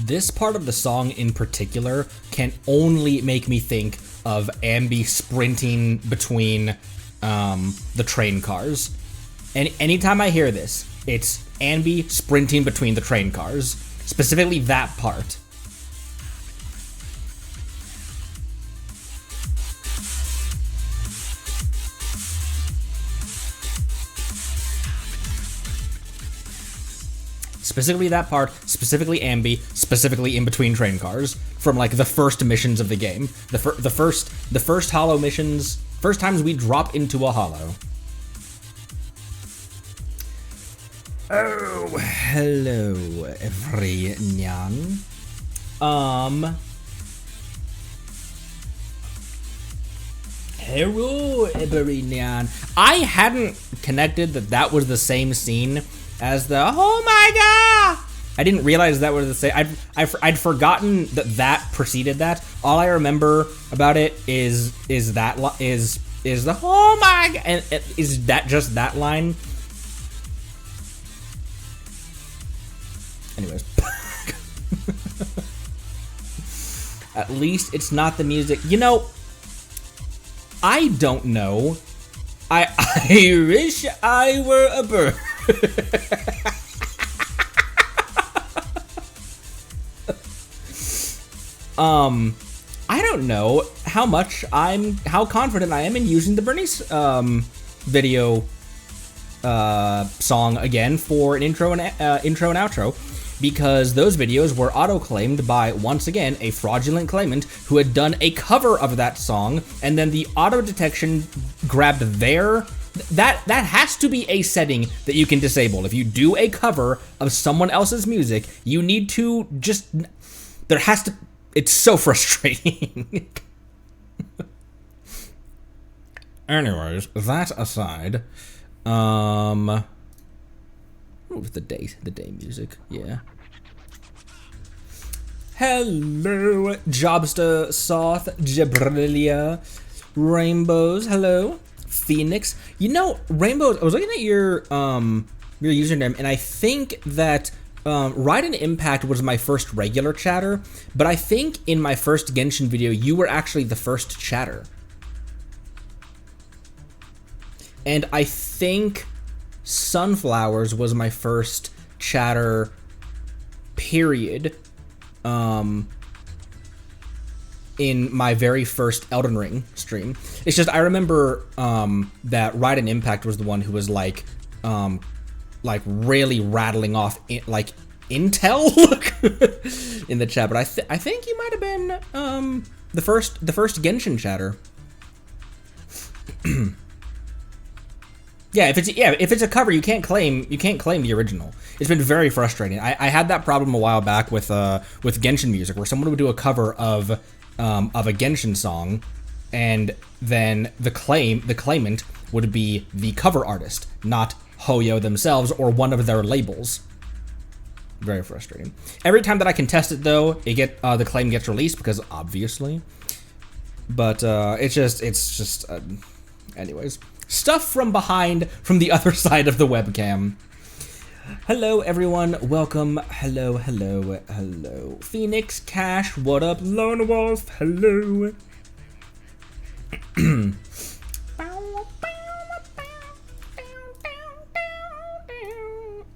This part of the song in particular can only make me think of Ambi sprinting between the train cars. And anytime I hear this, it's Ambi sprinting between the train cars, specifically that part. Specifically that part, specifically Ambi, specifically in between train cars, from like the first missions of the game. The first hollow missions, first times we drop into a hollow. Oh, hello everyone. Hello everyone. I hadn't connected that was the same scene as the oh my god. I didn't realize that was the same. I'd forgotten that preceded that. All I remember about it is the oh my god, and is that just that line? Anyways, at least it's not the music. You know, I don't know. I wish I were a bird. I don't know how confident I am in using the Bernice video song again for an intro and outro, because those videos were auto-claimed by, once again, a fraudulent claimant who had done a cover of that song, and then the auto-detection grabbed their... That has to be a setting that you can disable. If you do a cover of someone else's music, you need to just... There has to... It's so frustrating. Anyways, that aside, what was the day music? Yeah. Hello, Jobster Soth, Jabrilia, Rainbows. Hello, Phoenix. You know, Rainbows. I was looking at your username, and I think that Raiden Impact was my first regular chatter, but I think in my first Genshin video, you were actually the first chatter. And I think Sunflowers was my first chatter, period, in my very first Elden Ring stream. It's just, I remember that Raiden Impact was the one who was like really rattling off intel in the chat, but I think you might have been the first Genshin chatter. Yeah, if it's a cover, you can't claim the original. It's been very frustrating. I had that problem a while back with Genshin music, where someone would do a cover of a Genshin song, and then the claimant would be the cover artist, not Hoyo themselves or one of their labels. Very frustrating. Every time that I contest it, though, the claim gets released, because obviously. But it's just anyways. Stuff from behind, from the other side of the webcam. Hello, everyone. Welcome. Hello. Phoenix, Cash, what up? Lone Wolf, hello.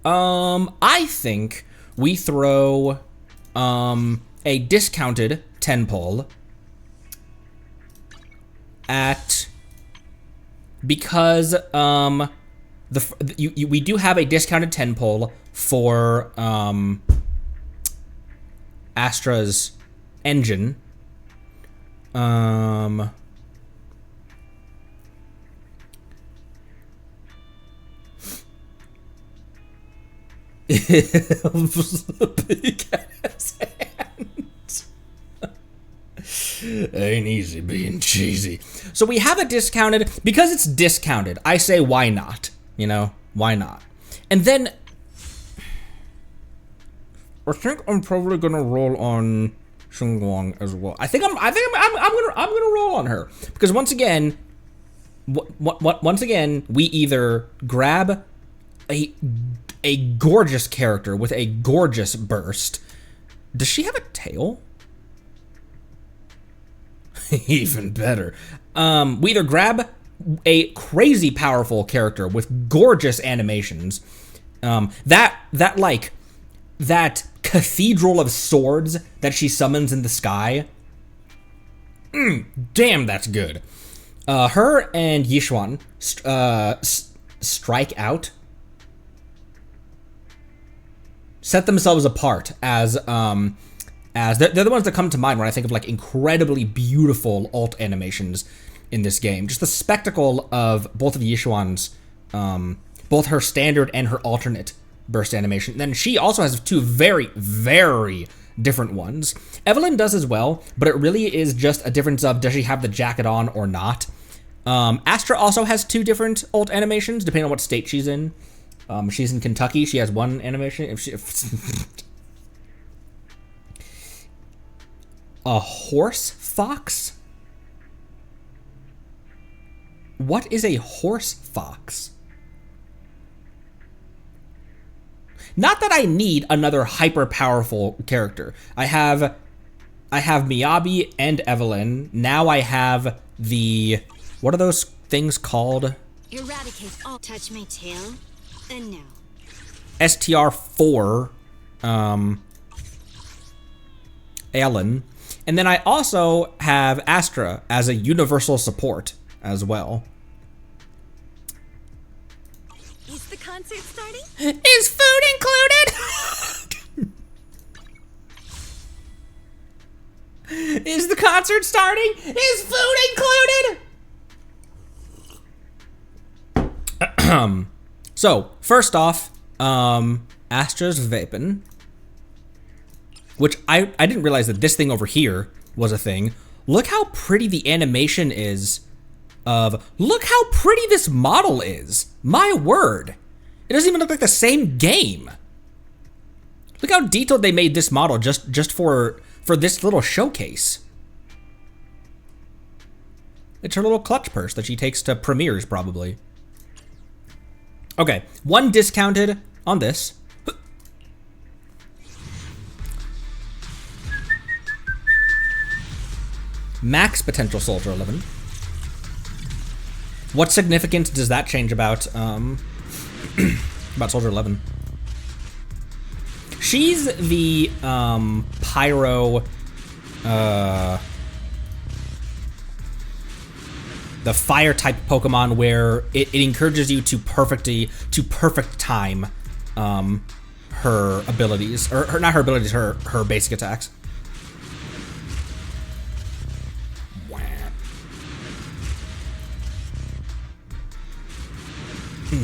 I think we throw a discounted 10 pull at, because we do have a discounted 10 pull for Astra's engine. Big ass hand. Ain't easy being cheesy. So we have it discounted. Because it's discounted, I say why not? You know, why not? And then I think I'm probably gonna roll on Shunguang as well. I think I'm gonna roll on her because once again, we either grab a gorgeous character with a gorgeous burst. Does she have a tail? Even better. We either grab a crazy powerful character with gorgeous animations, that cathedral of swords that she summons in the sky. Damn, that's good. Her and Yishuan strike out, set themselves apart as they're the ones that come to mind when I think of like incredibly beautiful alt animations in this game. Just the spectacle of both of Yishuan's, both her standard and her alternate burst animation. And then she also has two very, very different ones. Evelyn does as well, but it really is just a difference of does she have the jacket on or not. Astra also has two different alt animations depending on what state she's in. She's in Kentucky, she has one animation. A horse fox? What is a horse fox? Not that I need another hyper powerful character. I have Miyabi and Evelyn. Now I have the, what are those things called? Eradicate all. Touch my tail, and no. STR4, Alan. And then I also have Astra as a universal support as well. Is the concert starting? Is food included? Is the concert starting? Is food included? So, first off, Astra's vaping. Which I didn't realize that this thing over here was a thing. Look how pretty the animation is of, look how pretty this model is. My word. It doesn't even look like the same game. Look how detailed they made this model just for this little showcase. It's her little clutch purse that she takes to premieres probably. Okay, one discounted on this. Max potential Soldier 11. What significance does that change about about Soldier 11? She's the pyro, the fire type Pokemon where it encourages you to perfect time her abilities, or her, not her abilities, her basic attacks.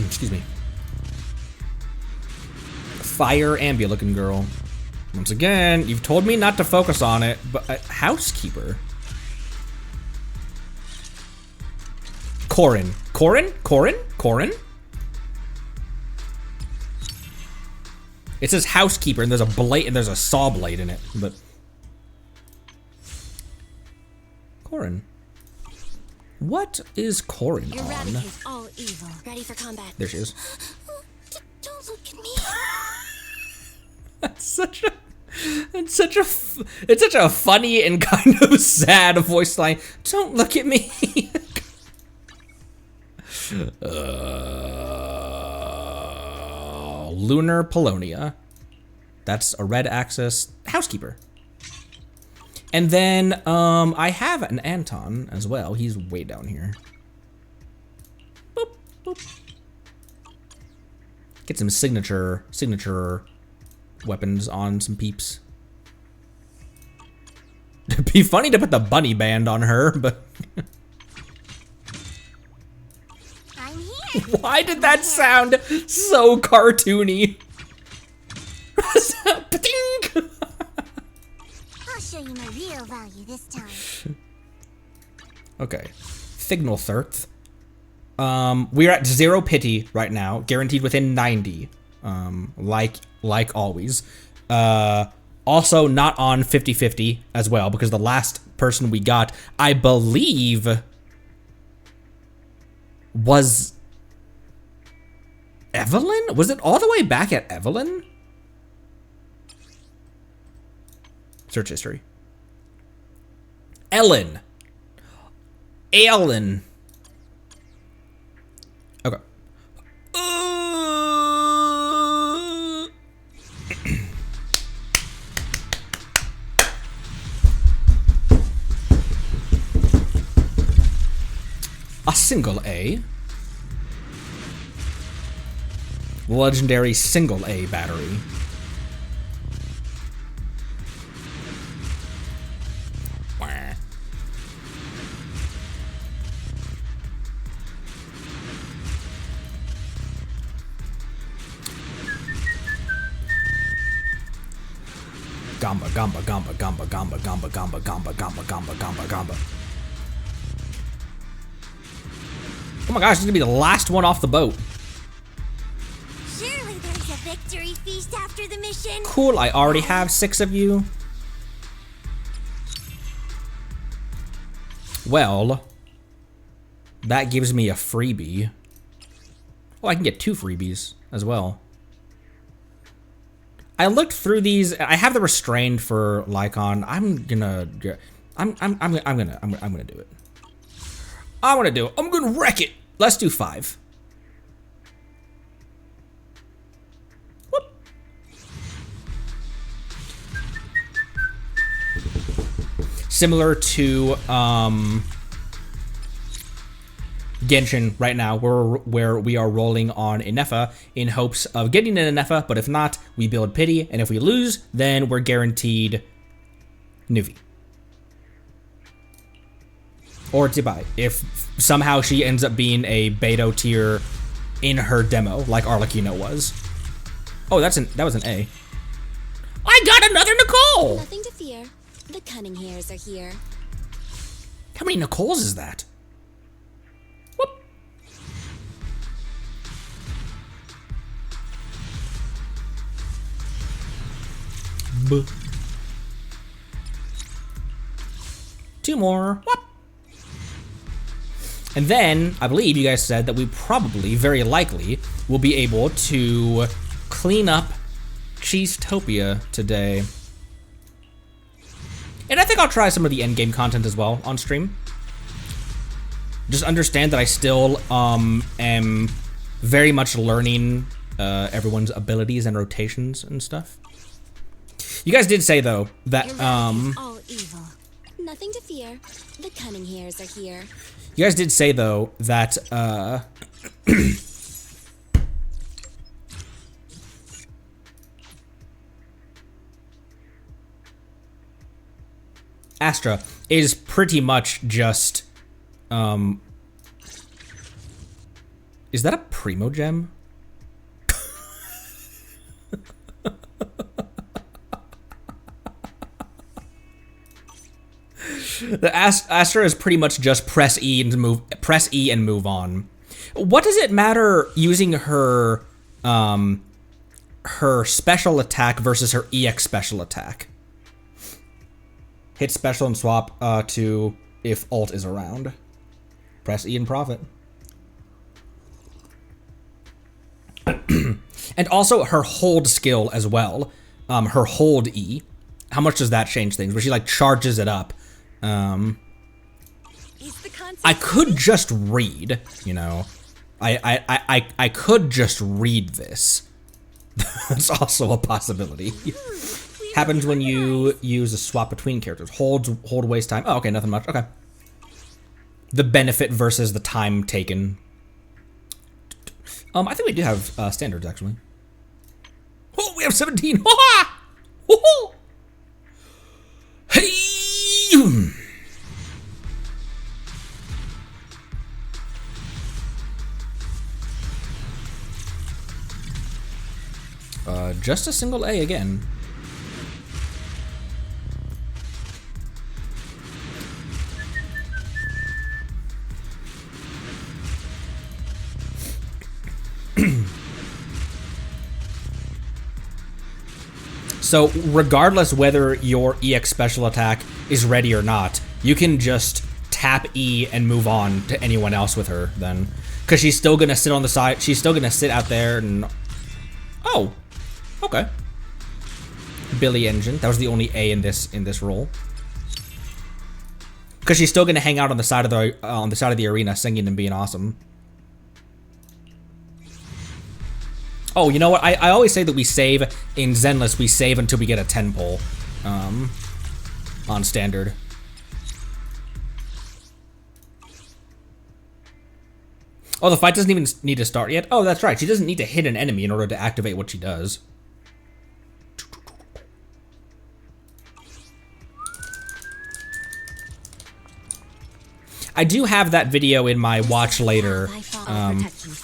Excuse me. Fire Ambia looking girl. Once again, you've told me not to focus on it, but housekeeper. Corin. It says housekeeper and there's a blade and there's a saw blade in it, but Corin. What is Corin on? Eradicate all evil. Ready for combat. There she is. Don't look at me. It's such a funny and kind of sad voice line. Don't look at me. Lunar Polonia. That's a red axis housekeeper. And then I have an Anton as well. He's way down here. Boop, boop. Get some signature weapons on some peeps. It'd be funny to put the bunny band on her, but I'm here. Why did that sound so cartoony? I'll show you my real value this time. Okay. Thignal Thirth. We're at 0 pity right now, guaranteed within 90. Like always. Also not on 50-50 as well, because the last person we got, I believe, was Evelyn? Was it all the way back at Evelyn? Search history. Ellen. Okay. A single A. Legendary single A battery. Gamba, gamba, gamba, gamba, gamba, gamba, gamba, gamba, gamba, gamba, gamba, gamba. Oh my gosh, this is gonna be the last one off the boat. Surely there's a victory feast after the mission. Cool, I already have 6 of you. Well, that gives me a freebie. Oh, I can get 2 freebies as well. I looked through these. I have the restrained for Lycon. I'm gonna do it. I'm gonna wreck it. Let's do 5. Whoop. Similar to Genshin right now, where we are rolling on Inefa in hopes of getting an Inefa, but if not, we build Pity, and if we lose, then we're guaranteed Nuvi. Or Tibai, if somehow she ends up being a Beto tier in her demo, like Arlecchino was. Oh, that was an A. I got another Nicole! Nothing to fear. The cunning hairs are here. How many Nicoles is that? Whoop. 2 more. Whoop. And then, I believe you guys said that we probably, very likely, will be able to clean up Cheesetopia today. And I think I'll try some of the endgame content as well on stream. Just understand that I still am very much learning everyone's abilities and rotations and stuff. You guys did say though that all evil. Nothing to fear. The cunning hairs are here. You guys did say though that Astra is pretty much just is that a Primo Gem? The Astra is pretty much just press E and move on. What does it matter using her her special attack versus her EX special attack? Hit special and swap to if ult is around. Press E and profit. And also her hold skill as well. Her hold E. How much does that change things? Where she like charges it up. I could just read, you know. I could just read this. That's also a possibility. Happens when you use a swap between characters. Hold waste time. Oh, okay, nothing much. Okay. The benefit versus the time taken. I think we do have standards actually. Oh, we have 17. Hey. Just a single A again. So regardless whether your EX special attack is ready or not, you can just tap E and move on to anyone else with her then. Because she's still gonna sit on the side, she's still gonna sit out there and... Oh, okay. Billy Engine, that was the only A in this role. Because she's still gonna hang out on the side of the arena singing and being awesome. Oh, you know what? I always say that we save in Zenless. We save until we get a 10 pull on standard. Oh, the fight doesn't even need to start yet? Oh, that's right. She doesn't need to hit an enemy in order to activate what she does. I do have that video in my watch later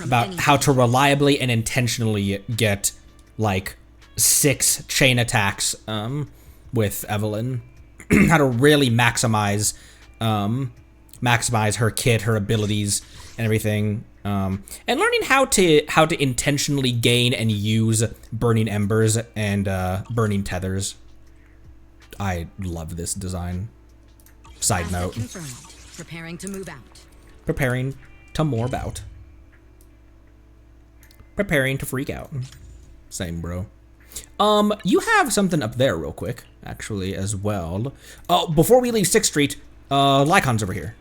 about how to reliably and intentionally get like 6 chain attacks with Evelyn. How to really maximize her kit, her abilities, and everything. And learning how to intentionally gain and use burning embers and burning tethers. I love this design. Side note. Preparing to move out. Preparing to morb out. Preparing to freak out. Same, bro. You have something up there real quick, actually, as well. Oh, before we leave 6th Street, Lycon's over here.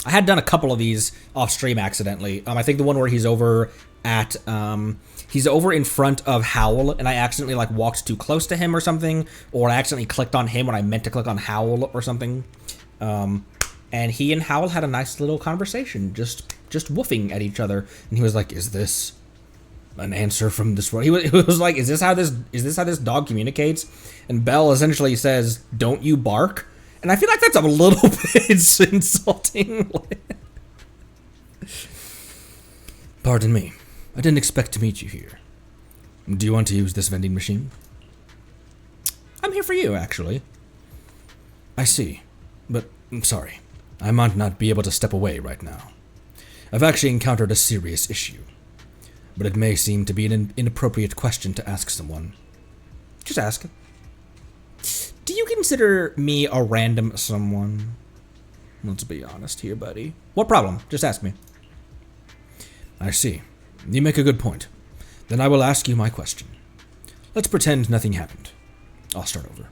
I had done a couple of these off stream accidentally. I think the one where he's over at, he's over in front of Howl, and I accidentally like walked too close to him or something, or I accidentally clicked on him when I meant to click on Howl or something. And he and Howl had a nice little conversation, just woofing at each other, and he was like, "Is this an answer from this world?" He was like, "Is this how this dog communicates?" And Belle essentially says, "Don't you bark?" And I feel like that's a little bit insulting. Pardon me. I didn't expect to meet you here. Do you want to use this vending machine? I'm here for you, actually. I see. But I'm sorry. I might not be able to step away right now. I've actually encountered a serious issue. But it may seem to be an inappropriate question to ask someone. Just ask. Do you consider me a random someone? Let's be honest here, buddy. What problem? Just ask me. I see. You make a good point. Then I will ask you my question. Let's pretend nothing happened. I'll start over.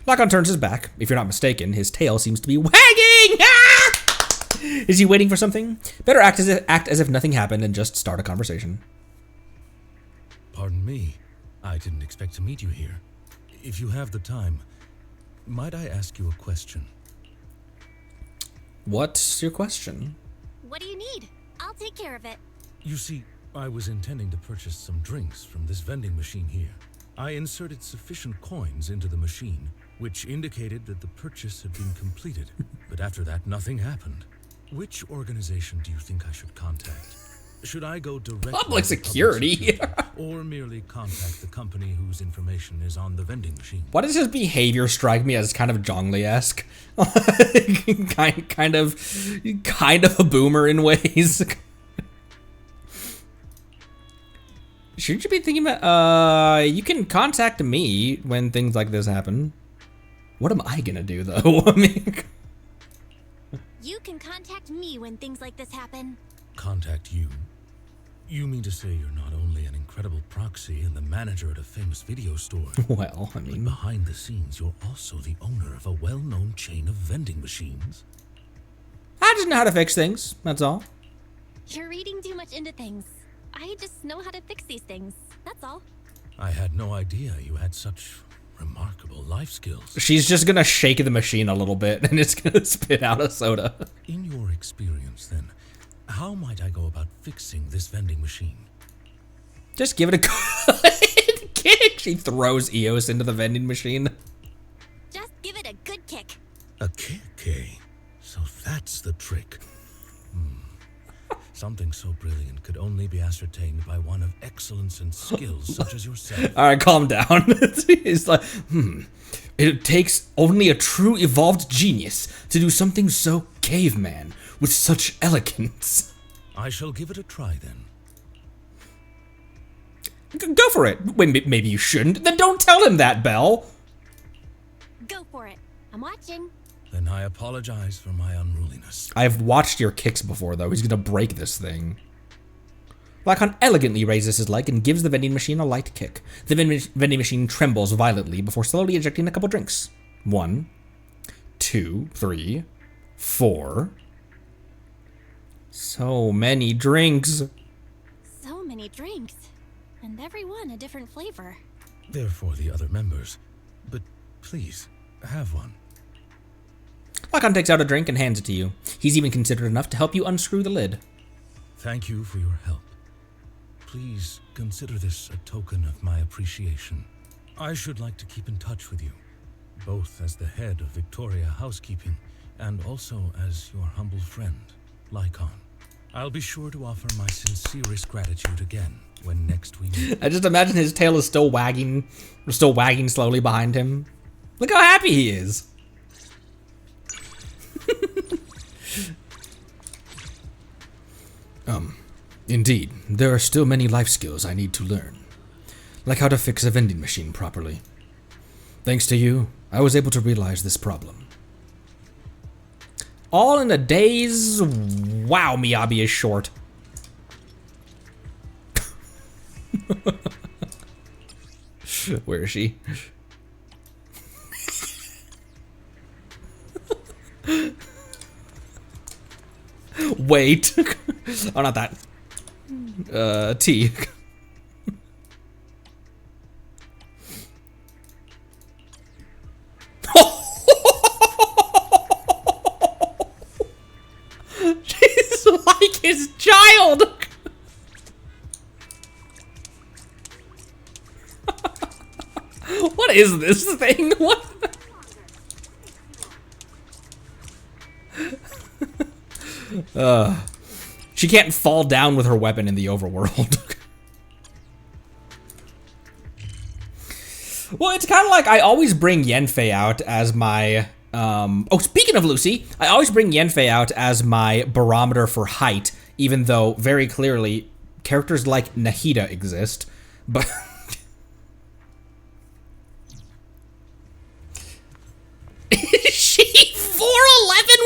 Lycon turns his back. If you're not mistaken, his tail seems to be wagging! Ah! Is he waiting for something? Better act as if nothing happened and just start a conversation. Pardon me. I didn't expect to meet you here. If you have the time, might I ask you a question? What's your question? What do you need? I'll take care of it. You see, I was intending to purchase some drinks from this vending machine here. I inserted sufficient coins into the machine, which indicated that the purchase had been completed. But after that, nothing happened. Which organization do you think I should contact? Should I go directly Public to security. or merely contact the company whose information is on the vending machine? Why does his behavior strike me as kind of Zhongli-esque? kind of a boomer in ways. Shouldn't you be thinking about, you can contact me when things like this happen. What am I gonna do, though? I mean... You can contact me when things like this happen. Contact you? You mean to say you're not only an incredible proxy and the manager at a famous video store, Well, I but mean... behind the scenes you're also the owner of a well-known chain of vending machines? I just know how to fix things, that's all. You're reading too much into things. I just know how to fix these things. That's all. I had no idea you had such remarkable life skills. She's just gonna shake the machine a little bit and it's gonna spit out a soda. In your experience, then, how might I go about fixing this vending machine? Just give it a good kick. She throws Eos into the vending machine. Just give it a good kick. A kick, eh? So that's the trick. Something so brilliant could only be ascertained by one of excellence and skills such as yourself. All right, calm down. It's like, It takes only a true evolved genius to do something so caveman with such elegance. I shall give it a try then. Go for it. Wait, maybe you shouldn't. Then don't tell him that, Belle. Go for it. I'm watching. Then I apologize for my unruliness. I've watched your kicks before, though. He's gonna break this thing. Lycon elegantly raises his leg and gives the vending machine a light kick. The vending machine trembles violently before slowly ejecting a couple drinks. 1, 2, 3, 4. So many drinks. So many drinks. And every one a different flavor. They're for the other members. But please, have one. Lycon takes out a drink and hands it to you. He's even considerate enough to help you unscrew the lid. Thank you for your help. Please consider this a token of my appreciation. I should like to keep in touch with you, both as the head of Victoria Housekeeping and also as your humble friend, Lycon. I'll be sure to offer my sincerest gratitude again when next we meet. I just imagine his tail is still wagging slowly behind him. Look how happy he is. Indeed, there are still many life skills I need to learn, like how to fix a vending machine properly. Thanks to you, I was able to realize this problem. All in a day's... Wow, Miyabi is short. Where is she? Wait. Oh, not that. T. She's like his child. What is this thing? What? She can't fall down with her weapon in the overworld. Well, it's kind of like I always bring Yenfei out as my... oh, speaking of Lucy, I always bring Yenfei out as my barometer for height, even though very clearly characters like Nahida exist, but... Is she 4'11"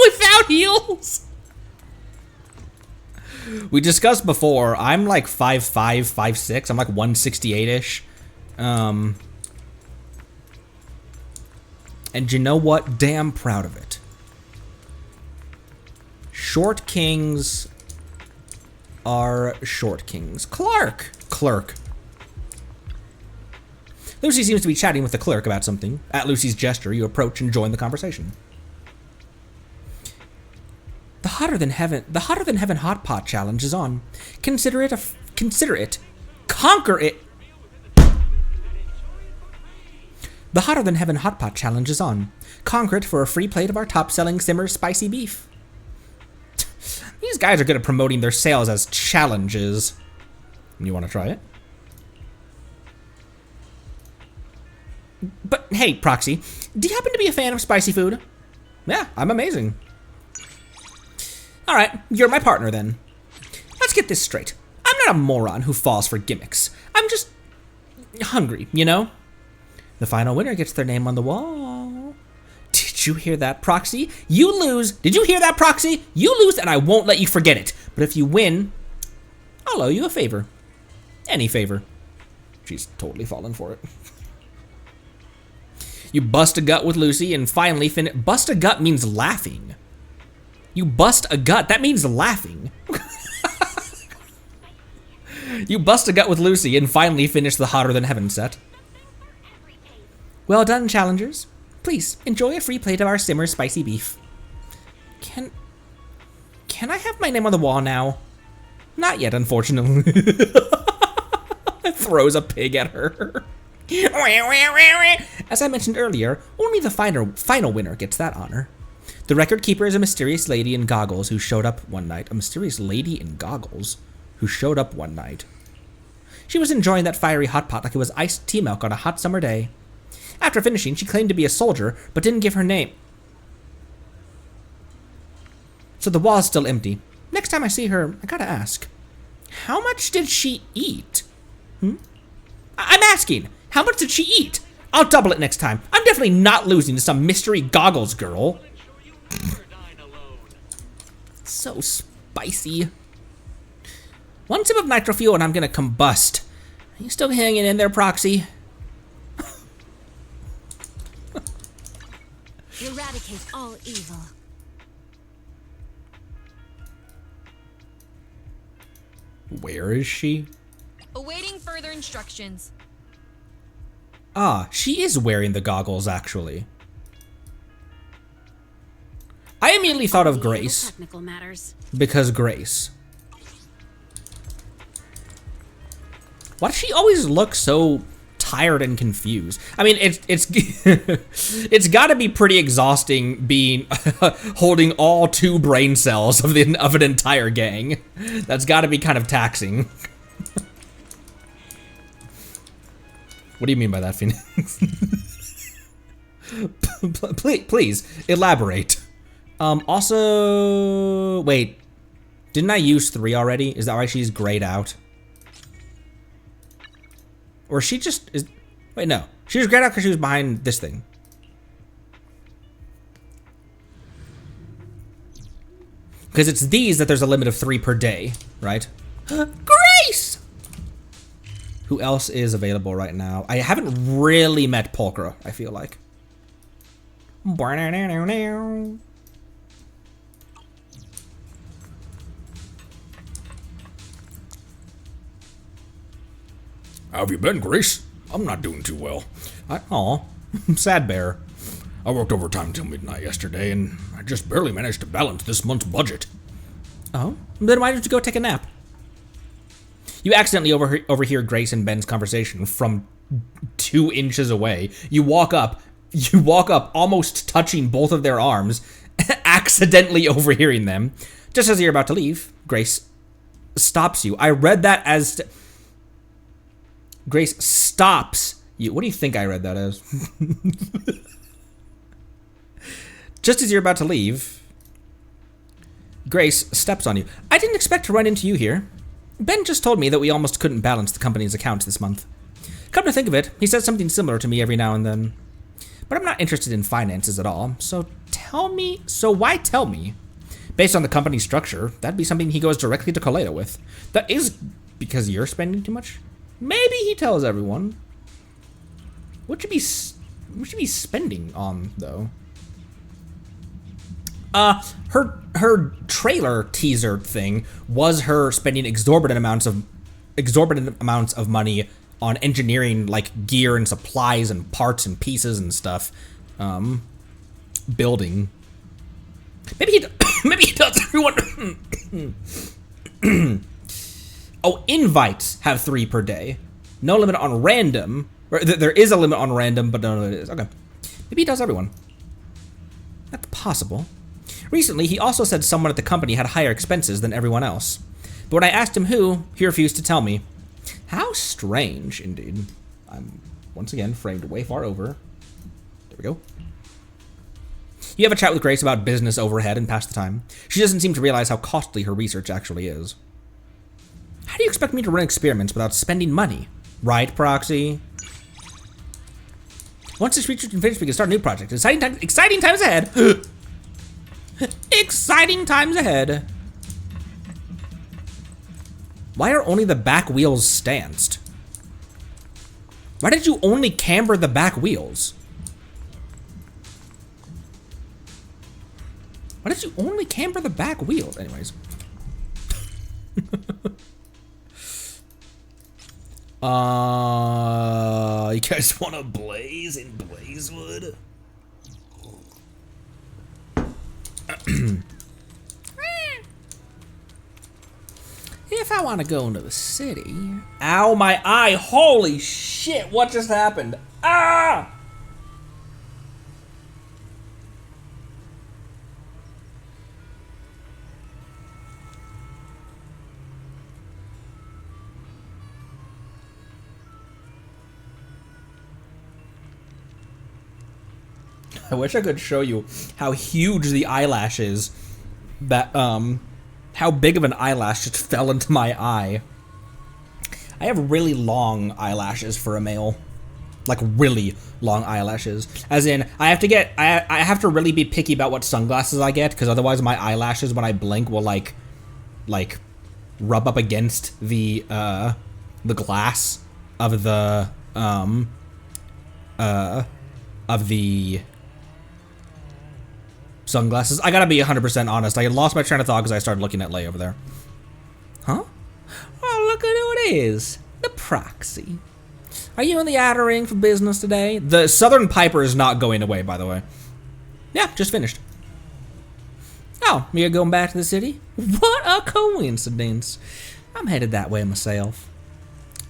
without heels? We discussed before, I'm like 5'5", 5'6", I'm like 168-ish. And you know what? Damn proud of it. Short kings are short kings. Clerk! Lucy seems to be chatting with the clerk about something. At Lucy's gesture, you approach and join the conversation. The hotter than heaven hot pot challenge is on. Consider it. Conquer it. The hotter than heaven hot pot challenge is on. Conquer it for a free plate of our top-selling simmer spicy beef. These guys are good at promoting their sales as challenges. You want to try it? But hey, Proxy, do you happen to be a fan of spicy food? Yeah, I'm amazing. Alright, you're my partner then. Let's get this straight. I'm not a moron who falls for gimmicks. I'm just hungry, you know? The final winner gets their name on the wall. Did you hear that, Proxy? You lose. Did you hear that, Proxy? You lose and I won't let you forget it. But if you win, I'll owe you a favor. Any favor. She's totally fallen for it. You bust a gut with Lucy and finally finish. Bust a gut means laughing. You bust a gut, that means laughing. You bust a gut with Lucy and finally finish the hotter than heaven set. Well done, challengers. Please, enjoy a free plate of our simmer spicy beef. Can I have my name on the wall now? Not yet, unfortunately. Throws a pig at her. As I mentioned earlier, only the final winner gets that honor. The record keeper is a mysterious lady in goggles who showed up one night. A mysterious lady in goggles who showed up one night. She was enjoying that fiery hot pot like it was iced tea milk on a hot summer day. After finishing, she claimed to be a soldier, but didn't give her name. So the wall is still empty. Next time I see her, I gotta ask, how much did she eat? I'm asking, how much did she eat? I'll double it next time. I'm definitely not losing to some mystery goggles girl. So spicy. One sip of nitro fuel and I'm gonna combust. Are you still hanging in there, Proxy? Eradicate all evil. Where is she? Awaiting further instructions. Ah, she is wearing the goggles, actually. I immediately thought of Grace. Technical matters. Because Grace. Why does she always look so tired and confused? I mean, it's it's got to be pretty exhausting being holding all 2 brain cells of an entire gang. That's got to be kind of taxing. What do you mean by that, Phoenix? please elaborate. Also, wait, didn't I use 3 already? Is that why she's grayed out? Or she just is, wait, no. She was grayed out because she was behind this thing. Because it's these that there's a limit of 3 per day, right? Grace! Who else is available right now? I haven't really met Pulchra, I feel like. How have you been, Grace? I'm not doing too well. Aw, sad bear. I worked overtime till midnight yesterday, and I just barely managed to balance this month's budget. Oh, then why don't you go take a nap? You accidentally overhear Grace and Ben's conversation from 2 inches away. You walk up almost touching both of their arms, accidentally overhearing them. Just as you're about to leave, Grace stops you. I read that as... Grace stops you. What do you think I read that as? Just as you're about to leave, Grace steps on you. I didn't expect to run into you here. Ben just told me that we almost couldn't balance the company's accounts this month. Come to think of it, he says something similar to me every now and then. But I'm not interested in finances at all, so why tell me? Based on the company's structure, that'd be something he goes directly to Coleta with. That is because you're spending too much? Maybe he tells everyone. What should be spending on, though? Her trailer teaser thing was her spending exorbitant amounts of money on engineering, like gear and supplies and parts and pieces and stuff. Building. Maybe he tells everyone. Oh, invites have 3 per day. No limit on random. Or there is a limit on random, but no, it is. Okay. Maybe he tells everyone. That's possible. Recently, he also said someone at the company had higher expenses than everyone else. But when I asked him who, he refused to tell me. How strange, indeed. I'm, once again, framed way far over. There we go. You have a chat with Grace about business overhead and pass the time. She doesn't seem to realize how costly her research actually is. How do you expect me to run experiments without spending money? Right, Proxy? Once this research is finished, we can start a new project. Exciting times ahead! Exciting times ahead! Why are only the back wheels stanced? Why did you only camber the back wheels? Why did you only camber the back wheels? Anyways. You guys want to blaze in Blazewood? If I want to go into the city... Ow, my eye! Holy shit, what just happened? Ah! I wish I could show you how huge the eyelash is that how big of an eyelash just fell into my eye. I have really long eyelashes for a male. Like really long eyelashes. As in, I have to really be picky about what sunglasses I get, because otherwise my eyelashes when I blink will like rub up against the glass of the sunglasses. I gotta be 100% honest. I lost my train of thought because I started looking at Lay over there. Huh? Oh, look at who it is. The proxy. Are you in the outer ring for business today? The Southern Piper is not going away, by the way. Yeah, just finished. Oh, you're going back to the city? What a coincidence. I'm headed that way myself.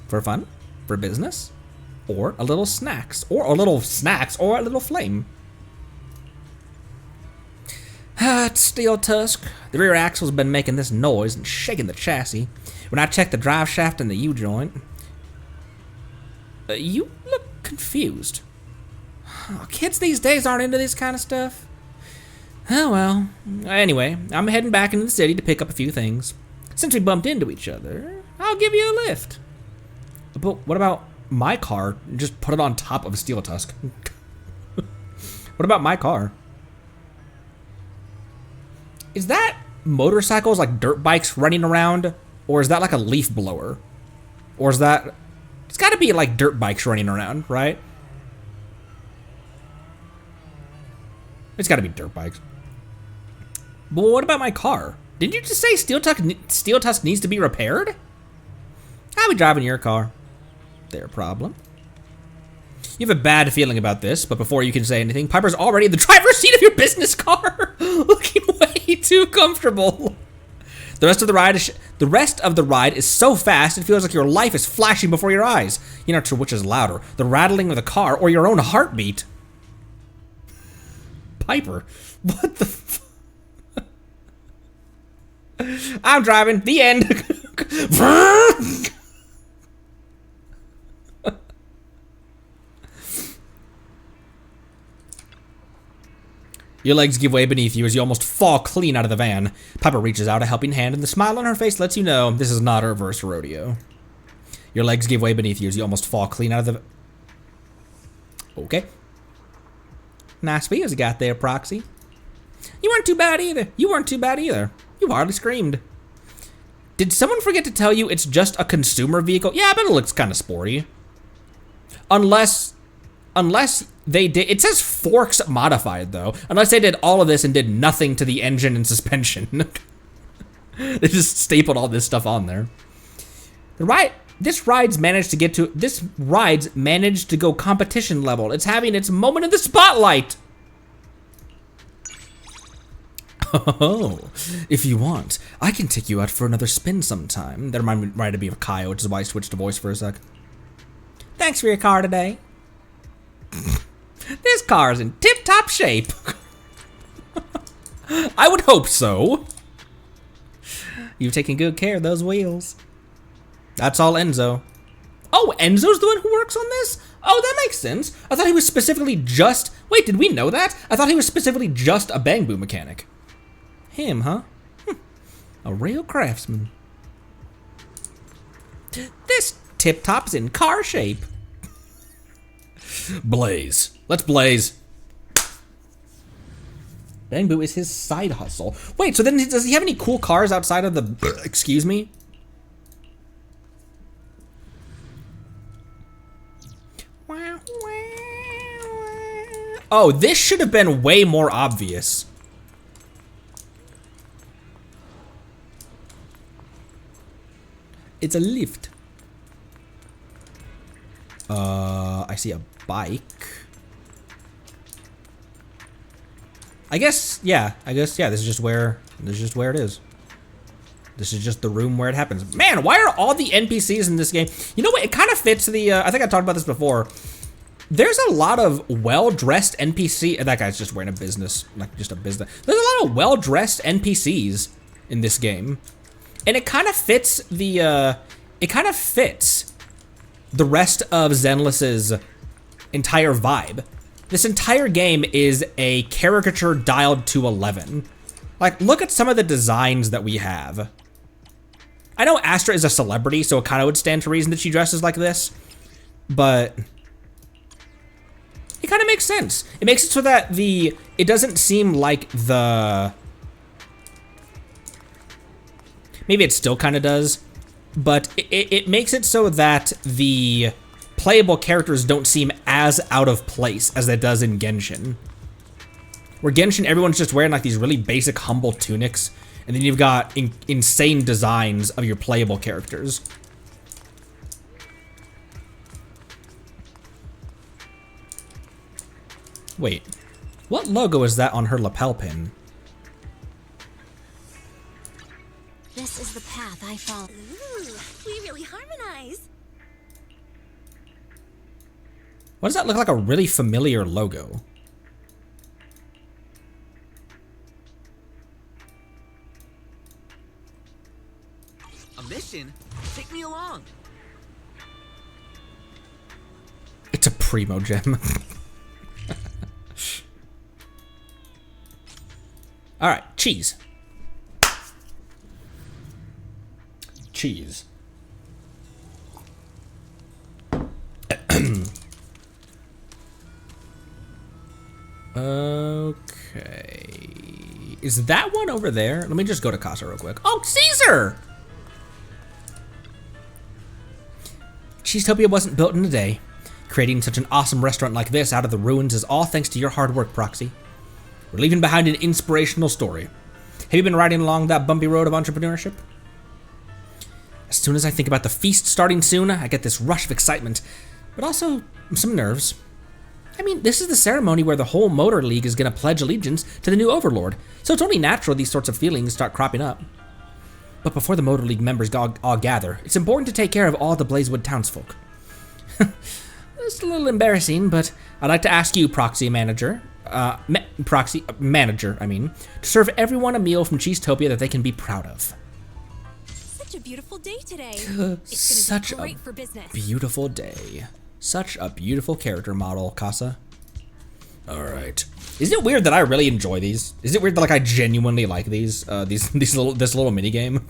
For fun? For business? Or a little snacks? Or a little snacks? Or a little flame? It's Steel Tusk. The rear axle's been making this noise and shaking the chassis. When I checked the drive shaft and the U-joint, you look confused. Oh, kids these days aren't into this kind of stuff. Oh well. Anyway, I'm heading back into the city to pick up a few things. Since we bumped into each other, I'll give you a lift. But what about my car? Just put it on top of a Steel Tusk. What about my car? Is that motorcycles like dirt bikes running around? Or is that like a leaf blower? Or is that... It's gotta be like dirt bikes running around, right? It's gotta be dirt bikes. But what about my car? Didn't you just say Steel Tusk needs to be repaired? I'll be driving your car. Their problem. You have a bad feeling about this, but before you can say anything, Piper's already in the driver's seat of your business car, looking way too comfortable. The rest of the ride is so fast it feels like your life is flashing before your eyes. You're not sure which is louder, the rattling of the car or your own heartbeat. Piper, what the f- I'm driving, the end. Your legs give way beneath you as you almost fall clean out of the van. Piper reaches out a helping hand and the smile on her face lets you know this is not a reverse rodeo. Your legs give way beneath you as you almost fall clean out of the... Okay. Nice feels you got there, Proxy. You weren't too bad either. You weren't too bad either. You hardly screamed. Did someone forget to tell you it's just a consumer vehicle? Yeah, I bet it looks kind of sporty. Unless they did, it says forks modified though. Unless they did all of this and did nothing to the engine and suspension. They just stapled all this stuff on there. This ride's managed to go competition level. It's having its moment in the spotlight. Oh, if you want, I can take you out for another spin sometime. That reminded me of Kai, which is why I switched to voice for a sec. Thanks for your car today. This car's in tip-top shape. I would hope so. You've taken good care of those wheels. That's all Enzo. Oh, Enzo's the one who works on this? Oh, that makes sense. I thought he was specifically just... Wait, did we know that? I thought he was specifically just a Bangbu mechanic. Him, huh? A real craftsman. This tip-top's in car shape. Blaze. Let's blaze. Bangbu is his side hustle. Wait, so then does he have any cool cars outside of the... Excuse me? Oh, this should have been way more obvious. It's a lift. I see a bike. I guess, yeah, this is just where it is. This is just the room where it happens. Man, why are all the NPCs in this game? You know what, it kind of fits the, I think I talked about this before. There's a lot of well-dressed NPC, and that guy's just wearing a business, like just a business. There's a lot of well-dressed NPCs in this game. And it kind of fits the, the rest of Zenless's entire vibe. This entire game is a caricature dialed to 11. Like, look at some of the designs that we have. I know Astra is a celebrity, so it kind of would stand to reason that she dresses like this, but it kind of makes sense. It makes it so that it doesn't seem like maybe it still kind of does, but it makes it so that the playable characters don't seem as out of place as it does in Genshin. Where Genshin, everyone's just wearing like these really basic, humble tunics, and then you've got insane designs of your playable characters. Wait, what logo is that on her lapel pin? This is the path I follow. Ooh, we really harmonize. Why does that look like a really familiar logo? A mission? Take me along. It's a primo gem. All right, cheese. Cheese. Okay. Is that one over there? Let me just go to Casa real quick. Oh, Caesar! Cheesetopia wasn't built in a day. Creating such an awesome restaurant like this out of the ruins is all thanks to your hard work, Proxy. We're leaving behind an inspirational story. Have you been riding along that bumpy road of entrepreneurship? As soon as I think about the feast starting soon, I get this rush of excitement, but also some nerves. I mean, this is the ceremony where the whole Motor League is going to pledge allegiance to the new Overlord, so it's only natural these sorts of feelings start cropping up. But before the Motor League members all gather, it's important to take care of all the Blazewood townsfolk. It's a little embarrassing, but I'd like to ask you, Proxy Manager, to serve everyone a meal from Cheesetopia that they can be proud of. Such a beautiful day today. It's gonna be great for business. Beautiful day. Such a beautiful character model, Casa. All right. Is it weird that I really enjoy these? Is it weird that like I genuinely like this little mini game?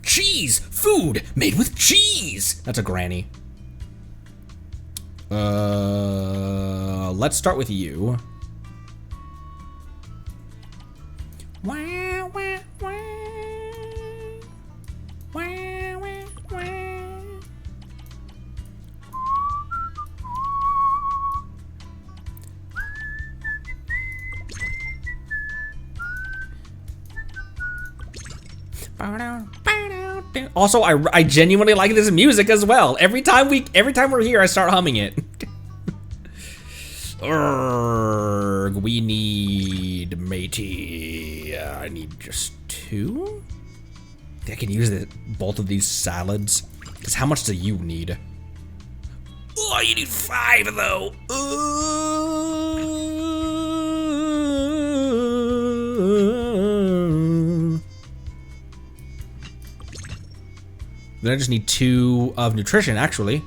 Cheese, food made with cheese. That's a granny. Let's start with you. Wah, wah, wah. Wah, wah, wah. Also, I genuinely like this music as well. Every time we're here, I start humming it. Urgh, we need matey. I need just 2. I think I can use both of these salads. Because how much do you need? Oh, you need 5 though. Then I just need 2 of nutrition, actually.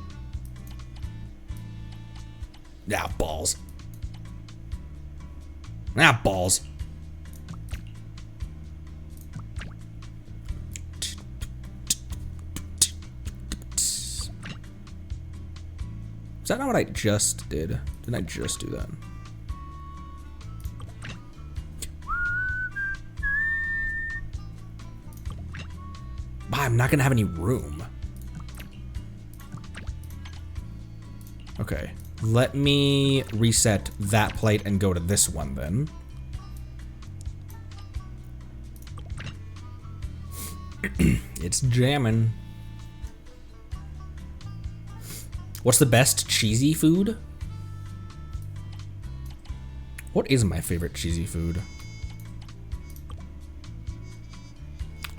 Ah, balls. Ah, balls. Is that not what I just did? Didn't I just do that? I'm not gonna have any room. Okay, let me reset that plate and go to this one then. It's jamming. What's the best cheesy food? What is my favorite cheesy food?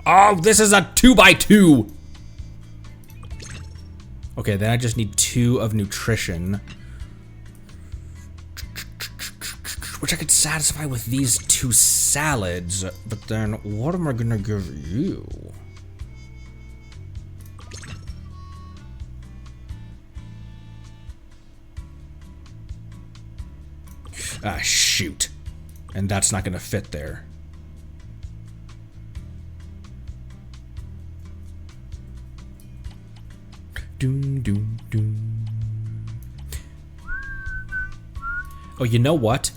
Oh, this is a 2x2. Okay, then I just need 2 of nutrition, which I could satisfy with these 2 salads, but then what am I gonna give you? Ah, shoot. And that's not gonna fit there. doom, doom, doom. Oh, you know what?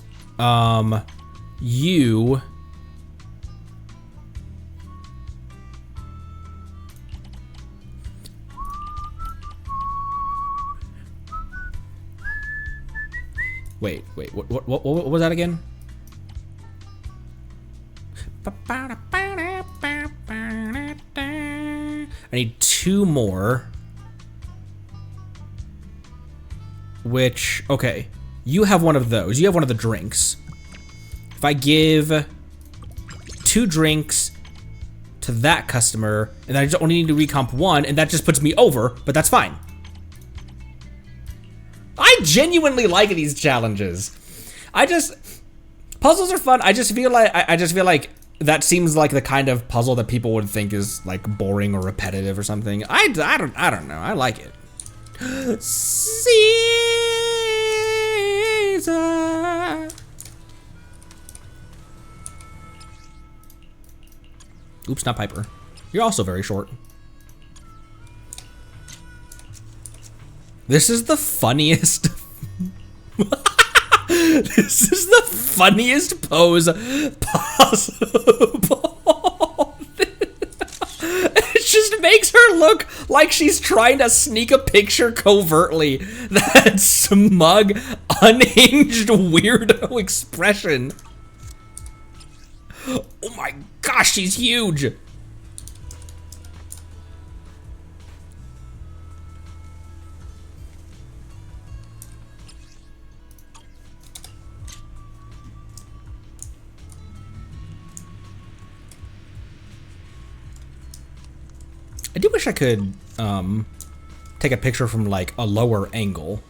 You... Wait, what was that again? I need 2 more. Which, okay. You have one of those. You have one of the drinks. If I give 2 drinks to that customer, and I just only need to recomp 1, and that just puts me over, but that's fine. I genuinely like these challenges. Puzzles are fun. I just feel like that seems like the kind of puzzle that people would think is like boring or repetitive or something. I don't know. I like it. Caesar. Oops, not Piper. You're also very short. This is the funniest. This is the funniest pose possible. It just makes her look like she's trying to sneak a picture covertly. That smug, unhinged weirdo expression. Oh my gosh, she's huge. I do wish I could take a picture from like a lower angle,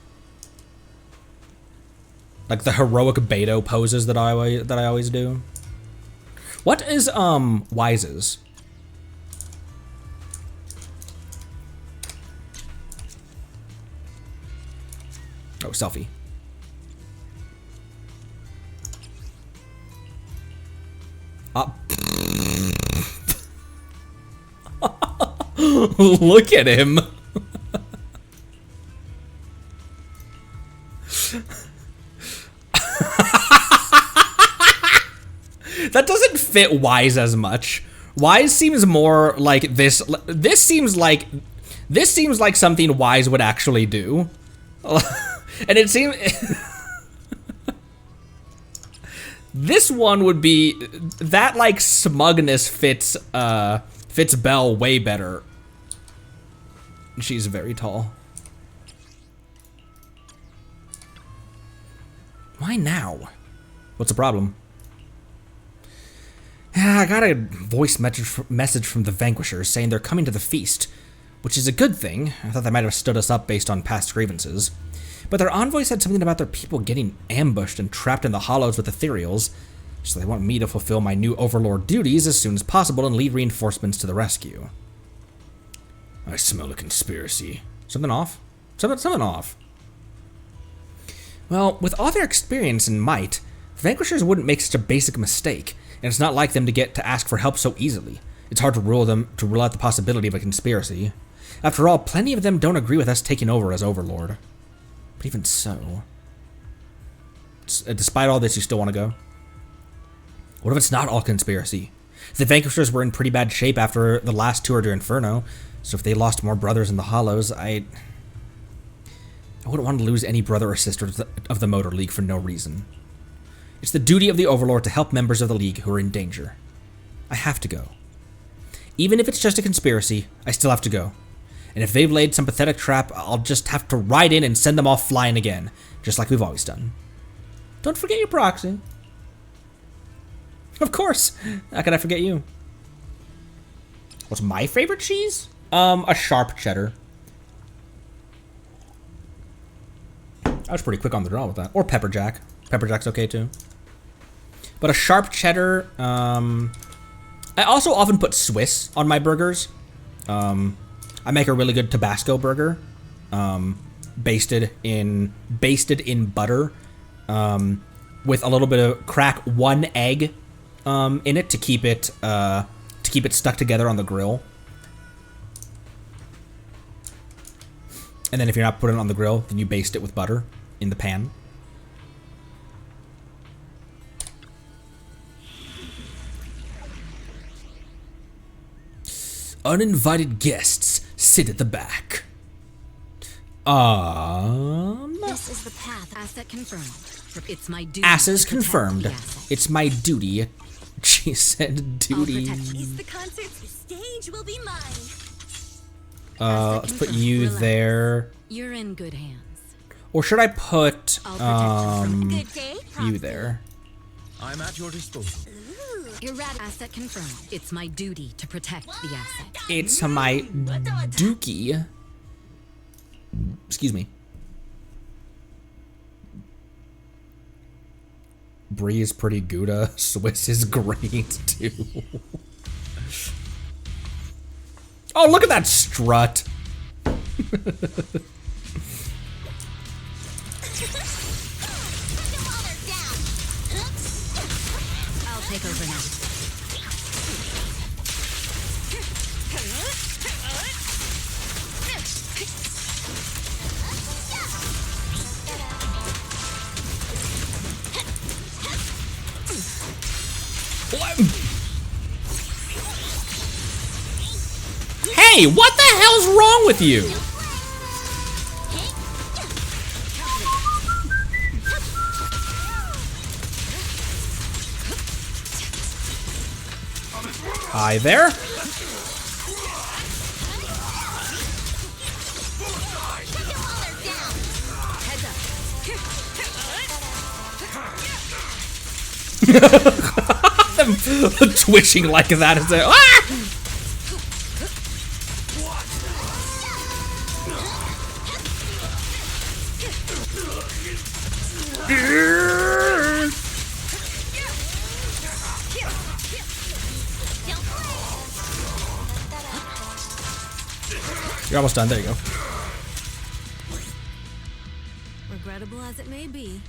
like the heroic Beto poses that I always do. What is Wise's? Oh, selfie. Look at him. That doesn't fit Wise as much. Wise seems more like this. This seems like something Wise would actually do. And it seems this one would be that like smugness fits Belle way better. She's very tall. Why now? What's the problem? Yeah, I got a voice message from the Vanquishers saying they're coming to the feast, which is a good thing. I thought they might have stood us up based on past grievances. But their envoy said something about their people getting ambushed and trapped in the hollows with ethereals, so they want me to fulfill my new overlord duties as soon as possible and lead reinforcements to the rescue. I smell a conspiracy. Something off? Something off. Well, with all their experience and might, Vanquishers wouldn't make such a basic mistake, and it's not like them to get to ask for help so easily. It's hard to rule out the possibility of a conspiracy. After all, plenty of them don't agree with us taking over as overlord. But even so, despite all this, you still want to go? What if it's not all conspiracy? The Vanquishers were in pretty bad shape after the last tour to Inferno, so if they lost more brothers in the Hollows, I wouldn't want to lose any brother or sister of the Motor League for no reason. It's the duty of the Overlord to help members of the League who are in danger. I have to go. Even if it's just a conspiracy, I still have to go. And if they've laid some pathetic trap, I'll just have to ride in and send them off flying again, just like we've always done. Don't forget your proxy. Of course! How could I forget you? What's my favorite cheese? A sharp cheddar. I was pretty quick on the draw with that. Or pepper jack. Pepper jack's okay too. But a sharp cheddar. I also often put Swiss on my burgers. I make a really good Tabasco burger, basted in butter, with a little bit of crack 1 egg in it to keep it stuck together on the grill. And then if you're not putting it on the grill, then you baste it with butter in the pan. Uninvited guests sit at the back. This is the path. Asset confirmed. It's my duty. Asses to protect confirmed. the asset. It's my duty. She said duty. I'll protect you. The concert stage will be mine. Let's put you there. You're in good hands. Or should I put I'll protect you from Good day, you there? I'm at your disposal. your asset confirmed. It's my duty to protect the asset. It's my dookie. Excuse me. Brie is pretty Gouda. Swiss is great too. Oh, look at that strut. I'll take over now. Hey, what the hell's wrong with you? Hi there. Twitching like that is a You're almost done. There you go. Regrettable as it may be,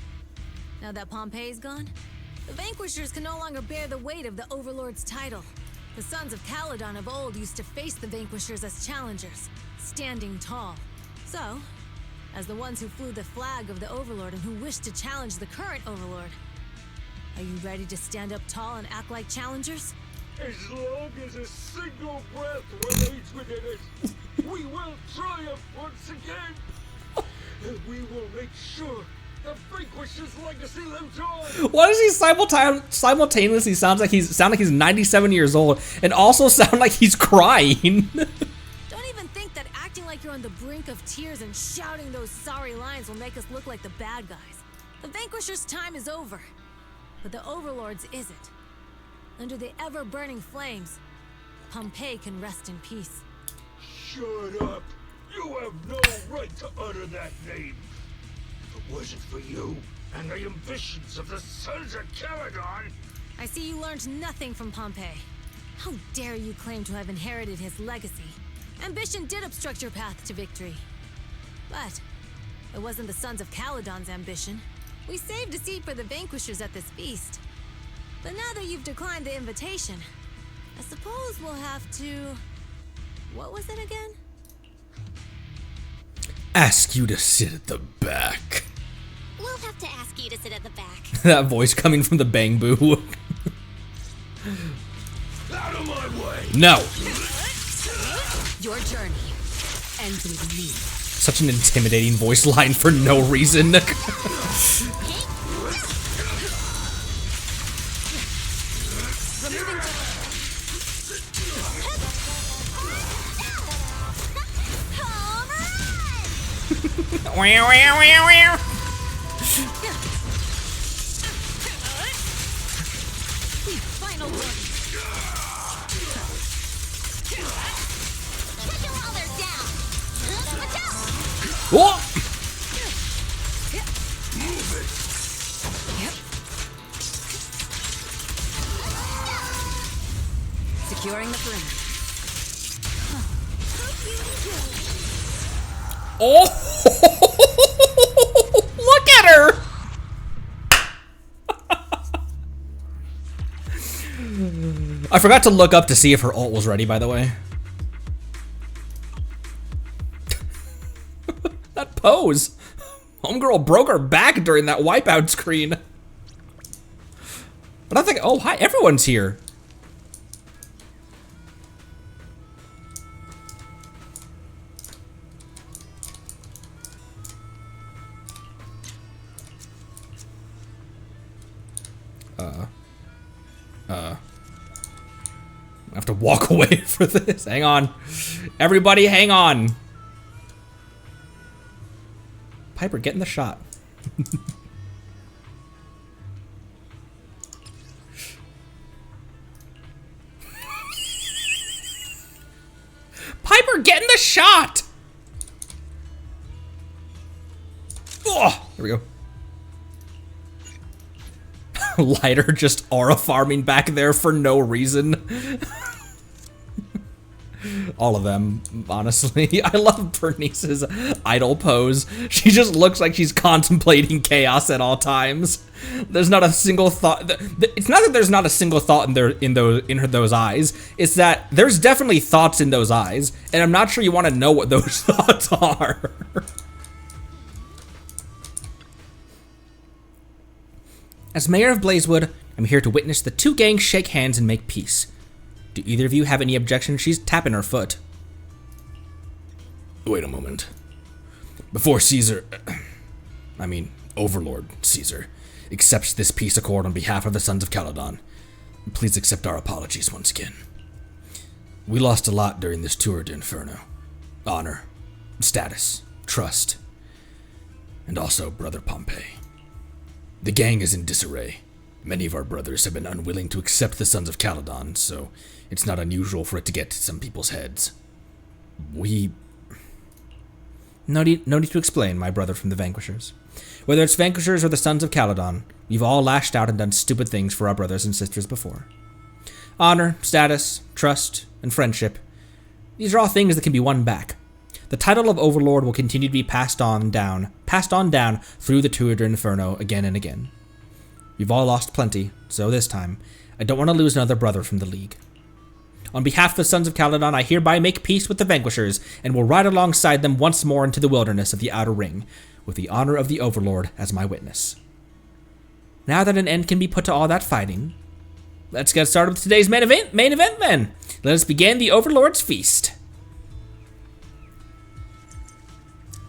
now that Pompey's gone, the Vanquishers can no longer bear the weight of the Overlord's title. The sons of Caledon of old used to face the Vanquishers as challengers, standing tall. So, as the ones who flew the flag of the Overlord and who wished to challenge the current Overlord, are you ready to stand up tall and act like challengers? As long as a single breath remains within us, we will triumph once again. And we will make sure the Vanquishers' legacy lives on. Why does he simultaneously sound like he's 97 years old and also sound like he's crying? Don't even think that acting like you're on the brink of tears and shouting those sorry lines will make us look like the bad guys. The Vanquishers' time is over, but the Overlord's isn't. Under the ever-burning flames, Pompey can rest in peace. Shut up! You have no right to utter that name. If it wasn't for you and the ambitions of the sons of Caledon, I see you learned nothing from Pompey. How dare you claim to have inherited his legacy? Ambition did obstruct your path to victory. But it wasn't the sons of Caledon's ambition. We saved a seat for the Vanquishers at this feast. But now that you've declined the invitation, I suppose we'll have to... What was it again? Ask you to sit at the back. We'll have to ask you to sit at the back. That voice coming from the Bang Boo. out of my way! No. Your journey ends with me. Such an intimidating voice line for no reason. Final one. While they're down. Watch out! Oh! Securing the perimeter. Oh! Look at her! I forgot to look up to see if her ult was ready, by the way. pose. Homegirl broke her back during that wipeout screen. But I think, oh, hi, everyone's here. I have to walk away for this. Hang on. Everybody, hang on. Piper, get in the shot. Piper, get in the shot! Oh, there we go. Lighter just aura farming back there for no reason. All of them, honestly. I love Bernice's idle pose. She just looks like she's contemplating chaos at all times. There's not a single thought. It's not that there's not a single thought in those eyes. It's that there's definitely thoughts in those eyes, and I'm not sure you want to know what those thoughts are. As mayor of Blazewood, I'm here to witness the two gangs shake hands and make peace. Do either of you have any objection? She's tapping her foot. Wait a moment. Before Caesar, Overlord Caesar, accepts this peace accord on behalf of the Sons of Caledon, please accept our apologies once again. We lost a lot during this tour de Inferno. Honor, status, trust, and also Brother Pompey. The gang is in disarray. Many of our brothers have been unwilling to accept the Sons of Caledon, so it's not unusual for it to get to some people's heads. No need to explain, my brother from the Vanquishers. Whether it's Vanquishers or the Sons of Caledon, we've all lashed out and done stupid things for our brothers and sisters before. Honor, status, trust, and friendship. These are all things that can be won back. The title of Overlord will continue to be passed on down through the Tour de Inferno again and again. We've all lost plenty, so this time, I don't want to lose another brother from the League. On behalf of the Sons of Caledon, I hereby make peace with the Vanquishers, and will ride alongside them once more into the wilderness of the Outer Ring, with the honor of the Overlord as my witness. Now that an end can be put to all that fighting, let's get started with today's main event then. Let us begin the Overlord's feast.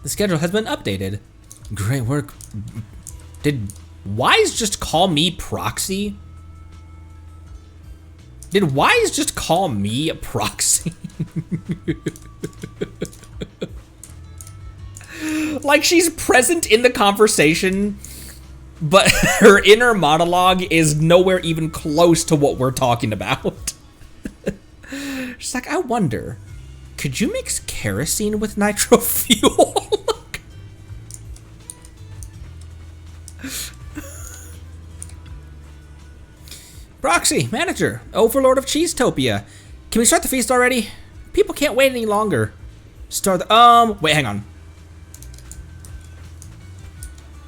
The schedule has been updated. Great work. Did Wise just call me proxy? Did Wise just call me a proxy? Like she's present in the conversation, but her inner monologue is nowhere even close to what we're talking about. She's like, I wonder, could you mix kerosene with nitro fuel? Proxy, manager, Overlord of Cheesetopia. Can we start the feast already? People can't wait any longer. Start the, wait, hang on.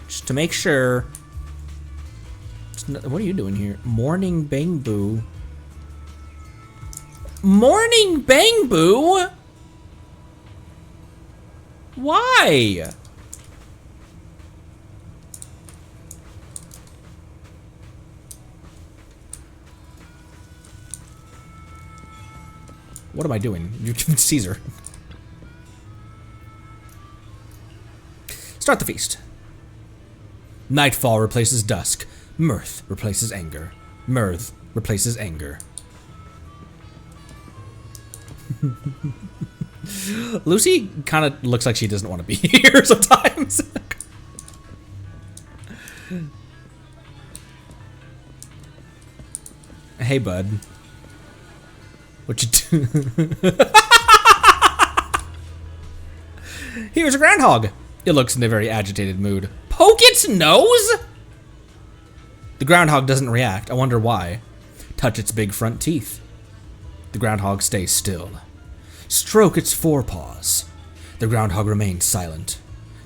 Just to make sure. What are you doing here? Morning Bang Boo. Morning Bang Boo? Why? What am I doing? You're Caesar. Start the feast. Nightfall replaces dusk. Mirth replaces anger. Mirth replaces anger. Lucy kind of looks like she doesn't want to be here sometimes. Hey, bud. What you do? Here's a groundhog. It looks in a very agitated mood. Poke its nose? The groundhog doesn't react. I wonder why. Touch its big front teeth. The groundhog stays still. Stroke its forepaws. The groundhog remains silent.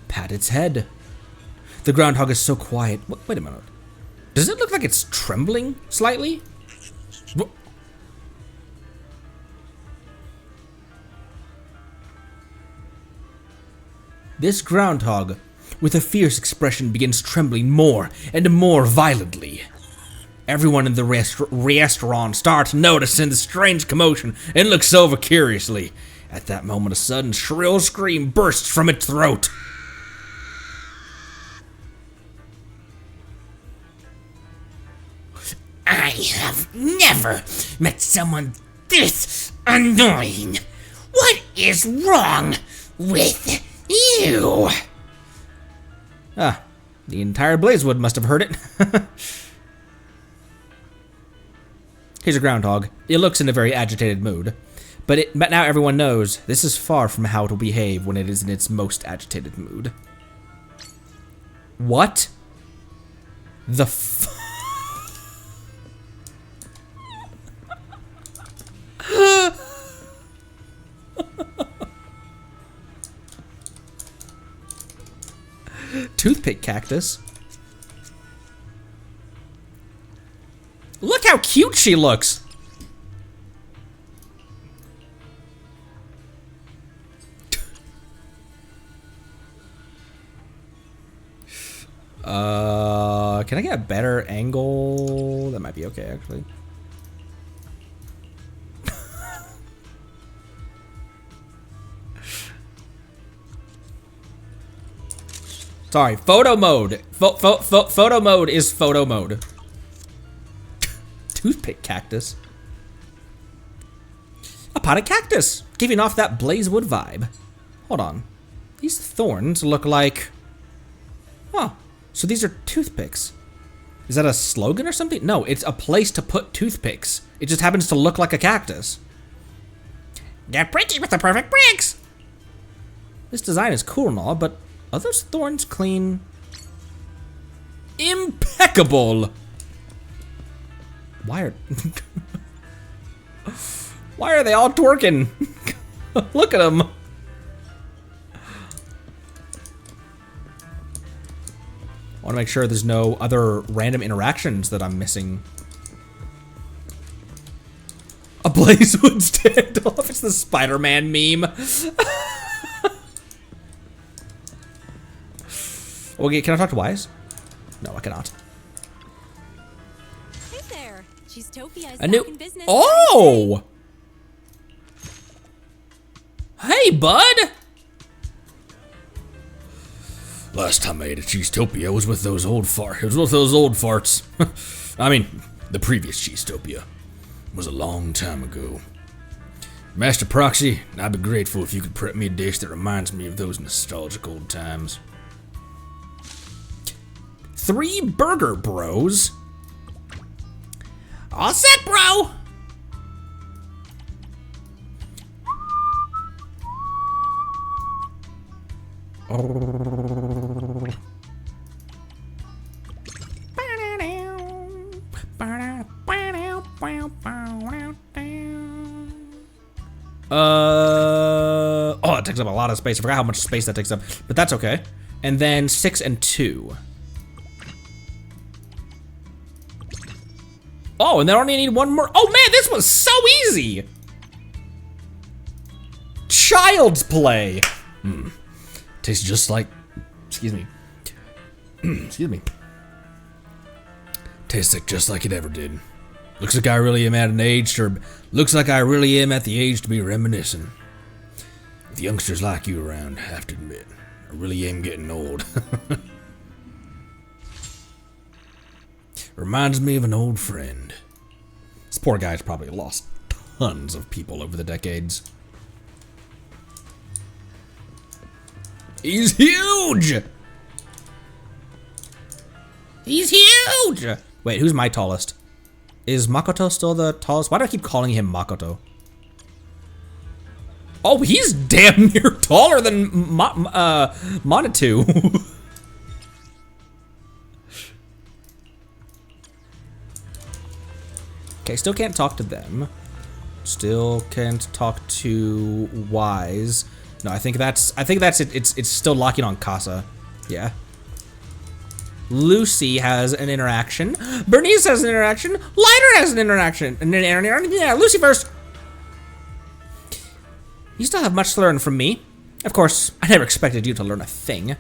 Pat its head. The groundhog is so quiet. Wait a minute. Does it look like it's trembling slightly? This groundhog, with a fierce expression, begins trembling more and more violently. Everyone in the restaurant starts noticing the strange commotion and looks over curiously. At that moment, a sudden shrill scream bursts from its throat. I have never met someone this annoying. What is wrong with you? Ah, the entire Blazewood must have heard it. Here's a groundhog. It looks in a very agitated mood. But now everyone knows this is far from how it will behave when it is in its most agitated mood. What? The f- Toothpick cactus? Look how cute she looks! Can I get a better angle? That might be okay, actually. Sorry, photo mode. Photo mode is photo mode. Toothpick cactus. A potted cactus, giving off that Blazewood vibe. Hold on. These thorns look like... Oh, so these are toothpicks. Is that a slogan or something? No, it's a place to put toothpicks. It just happens to look like a cactus. They're pretty with the perfect bricks. This design is cool and all, but are those thorns clean? Impeccable! Why are... Why are they all twerking? Look at them. I want to make sure there's no other random interactions that I'm missing. A Blazewood standoff. It's the Spider-Man meme. Okay, can I talk to Wise? No, I cannot. Hey there. Cheesetopia is A new... back in business. Oh! Hey, bud! Last time I ate a Cheesetopia was with those old farts. I mean, the previous Cheesetopia was a long time ago. Master Proxy, I'd be grateful if you could prep me a dish that reminds me of those nostalgic old times. 3 burger bros. All set, bro! Oh, it takes up a lot of space. I forgot how much space that takes up, but that's okay. And then 6 and 2. Oh, and then I only need 1 more. Oh man, this was so easy. Child's play. Tastes just like... Excuse me. Excuse me. Tastes like just like it ever did. Looks like I really am at an age to... Looks like I really am at the age to be reminiscing. With youngsters like you around, I have to admit, I really am getting old. Reminds me of an old friend. This poor guy's probably lost tons of people over the decades. He's huge! He's huge! Wait, who's my tallest? Is Makoto still the tallest? Why do I keep calling him Makoto? Oh, he's damn near taller than Monatu. Okay, still can't talk to them. Still can't talk to Wise. No, I think that's it. It's still locking on Casa. Yeah. Lucy has an interaction. Bernice has an interaction. Lighter has an interaction. And then yeah, Lucy first. You still have much to learn from me. Of course, I never expected you to learn a thing.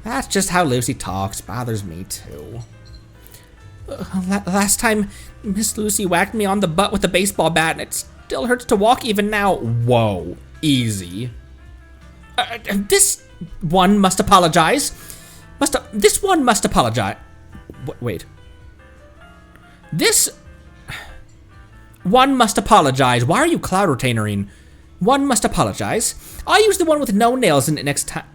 That's just how Lucy talks. Bothers me too. Last time, Miss Lucy whacked me on the butt with a baseball bat, and it still hurts to walk even now. Whoa, easy. This one must apologize. This one must apologize. Wait. This one must apologize. Why are you cloud retainering? One must apologize. I'll use the one with no nails in it next time.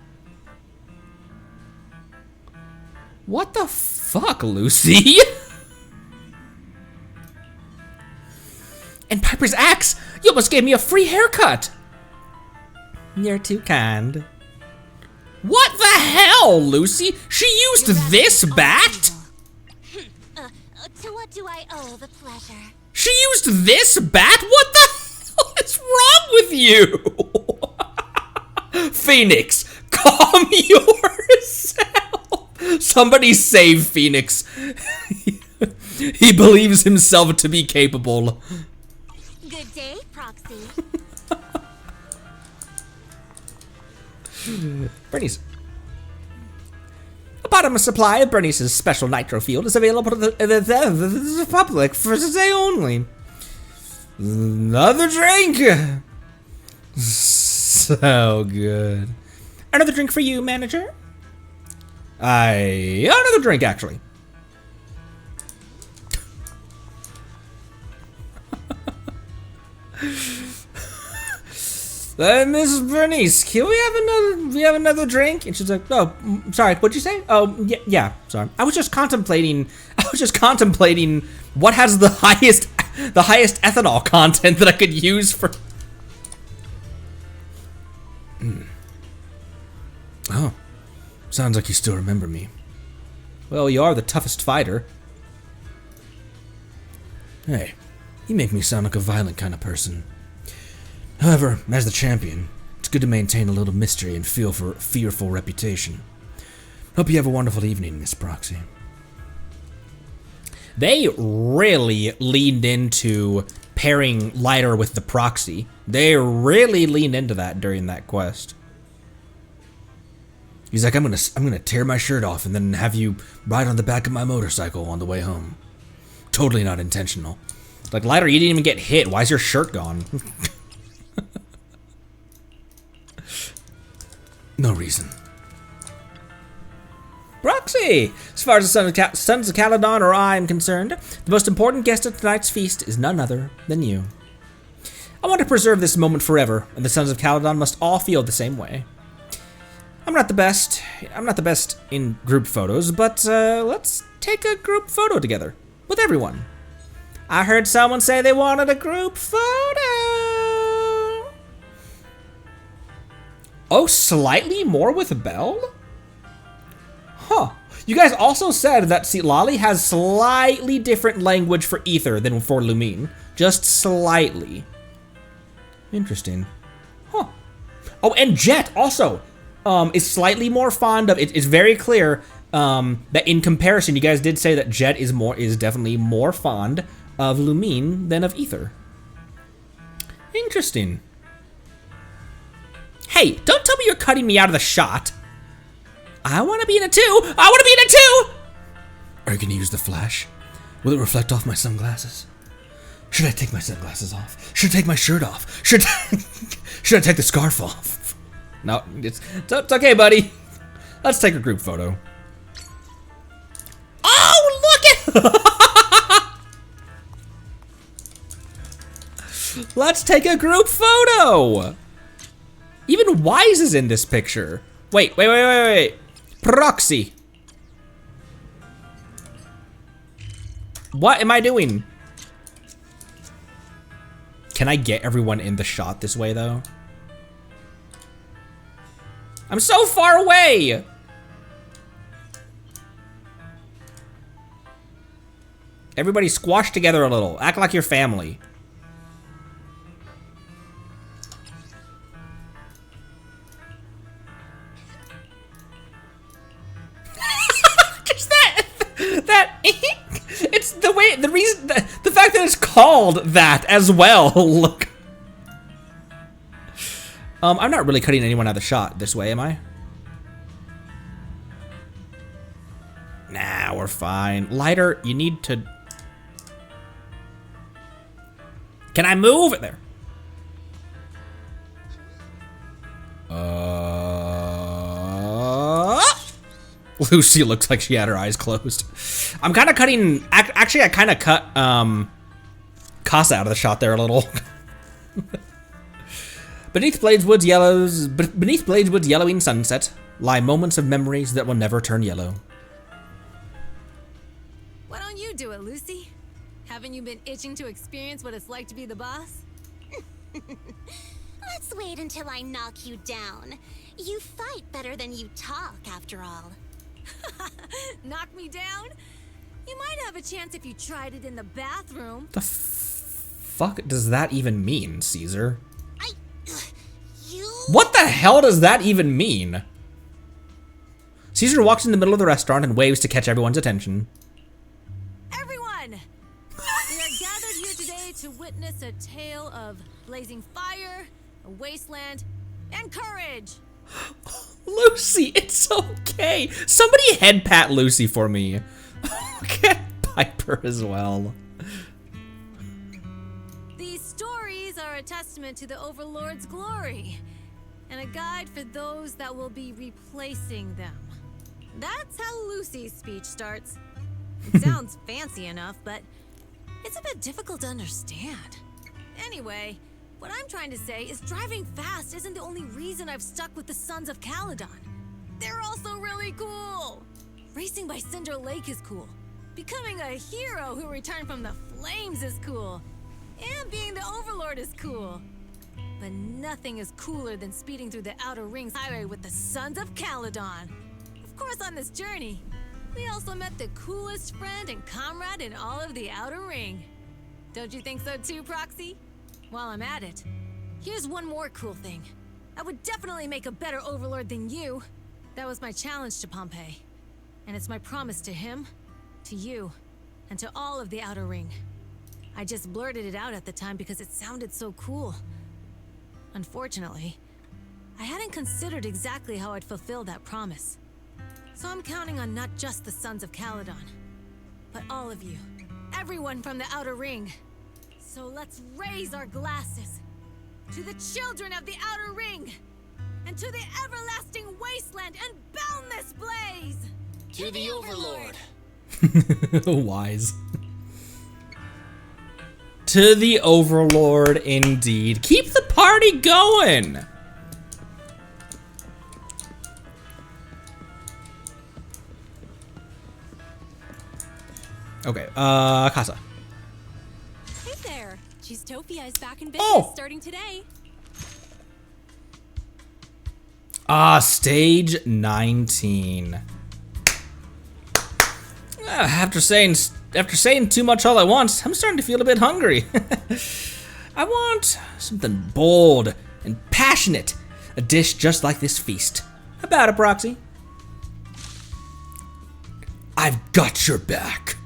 What the fuck, Lucy? And Piper's axe! You almost gave me a free haircut! You're too kind. What the hell, Lucy? She used this bat? To what do I owe the pleasure? She used this bat? What the hell is wrong with you? Phoenix, calm yourself. Somebody save Phoenix. He believes himself to be capable. Good day, Proxy. Bernice. A bottomless supply of Bernice's special nitro field is available to the public for today only. Another drink! So good. Another drink for you, manager? Another drink, actually. Miss Bernice, can we have another drink? And she's like, oh, sorry, what'd you say? Oh, yeah, sorry. I was just contemplating what has the highest ethanol content that I could use for. Oh, sounds like you still remember me. Well, you are the toughest fighter. Hey, you make me sound like a violent kind of person. However, as the champion, it's good to maintain a little mystery and feel for fearful reputation. Hope you have a wonderful evening, Miss Proxy. They really leaned into pairing Lighter with the Proxy. They really leaned into that during that quest. He's like, I'm gonna tear my shirt off and then have you ride on the back of my motorcycle on the way home. Totally not intentional. Like, Lighter, you didn't even get hit. Why is your shirt gone? No reason. Proxy! As far as the Sons of Caledon or I am concerned, the most important guest at tonight's feast is none other than you. I want to preserve this moment forever, and the Sons of Caledon must all feel the same way. I'm not the best in group photos, but let's take a group photo together with everyone. I heard someone say they wanted a group photo. Oh, slightly more with Belle? Huh. You guys also said that, see, Lolly has slightly different language for Ether than for Lumine. Just slightly. Interesting. Huh. Oh, and Jet also is slightly more fond of, it's very clear that in comparison, you guys did say that Jet is definitely more fond of Lumine than of Ether. Interesting. Hey, don't tell me you're cutting me out of the shot. I want to be in it too. I want to be in it too. Are you going to use the flash? Will it reflect off my sunglasses? Should I take my sunglasses off? Should I take my shirt off? Should I take the scarf off? No, it's okay, buddy. Let's take a group photo. Oh, look at... Let's take a group photo. Even Wise is in this picture. Wait. Proxy. What am I doing? Can I get everyone in the shot this way, though? I'm so far away! Everybody squash together a little. Act like your family. It's the way, the reason, the fact that it's called that as well. Look. I'm not really cutting anyone out of the shot this way, am I? Nah, we're fine. Lighter, you need to... Can I move? There. Lucy looks like she had her eyes closed. I'm kind of cutting... Actually, I kind of cut Casa out of the shot there a little. Beneath Bladewood's yellowing sunset lie moments of memories that will never turn yellow. Why don't you do it, Lucy? Haven't you been itching to experience what it's like to be the boss? Let's wait until I knock you down. You fight better than you talk, after all. Knock me down? You might have a chance if you tried it in the bathroom. The fuck does that even mean, Caesar? You... What the hell does that even mean? Caesar walks in the middle of the restaurant and waves to catch everyone's attention. Everyone! We are gathered here today to witness a tale of blazing fire, a wasteland, and courage. Lucy, it's okay. Somebody head pat Lucy for me. Okay, Piper as well. These stories are a testament to the Overlord's glory, and a guide for those that will be replacing them. That's how Lucy's speech starts. It sounds fancy enough, but it's a bit difficult to understand. Anyway, what I'm trying to say is driving fast isn't the only reason I've stuck with the Sons of Caledon. They're also really cool. Racing by Cinder Lake is cool. Becoming a hero who returned from the flames is cool. And being the Overlord is cool. But nothing is cooler than speeding through the Outer Rings highway with the Sons of Caledon. Of course, on this journey, we also met the coolest friend and comrade in all of the Outer Ring. Don't you think so too, Proxy? While I'm at it, here's one more cool thing. I would definitely make a better Overlord than you. That was my challenge to Pompey. And it's my promise to him, to you, and to all of the Outer Ring. I just blurted it out at the time because it sounded so cool. Unfortunately, I hadn't considered exactly how I'd fulfill that promise. So I'm counting on not just the Sons of Caledon, but all of you. Everyone from the Outer Ring. So let's raise our glasses to the children of the Outer Ring and to the everlasting wasteland and boundless blaze! To the Overlord. Wise. To the Overlord, indeed. Keep the party going! Okay, Casa. Hey there. Cheesetopia is back in business starting today. Stage 19. After saying too much all at once, I'm starting to feel a bit hungry. I want something bold and passionate. A dish just like this feast. How about it, Proxy? I've got your back.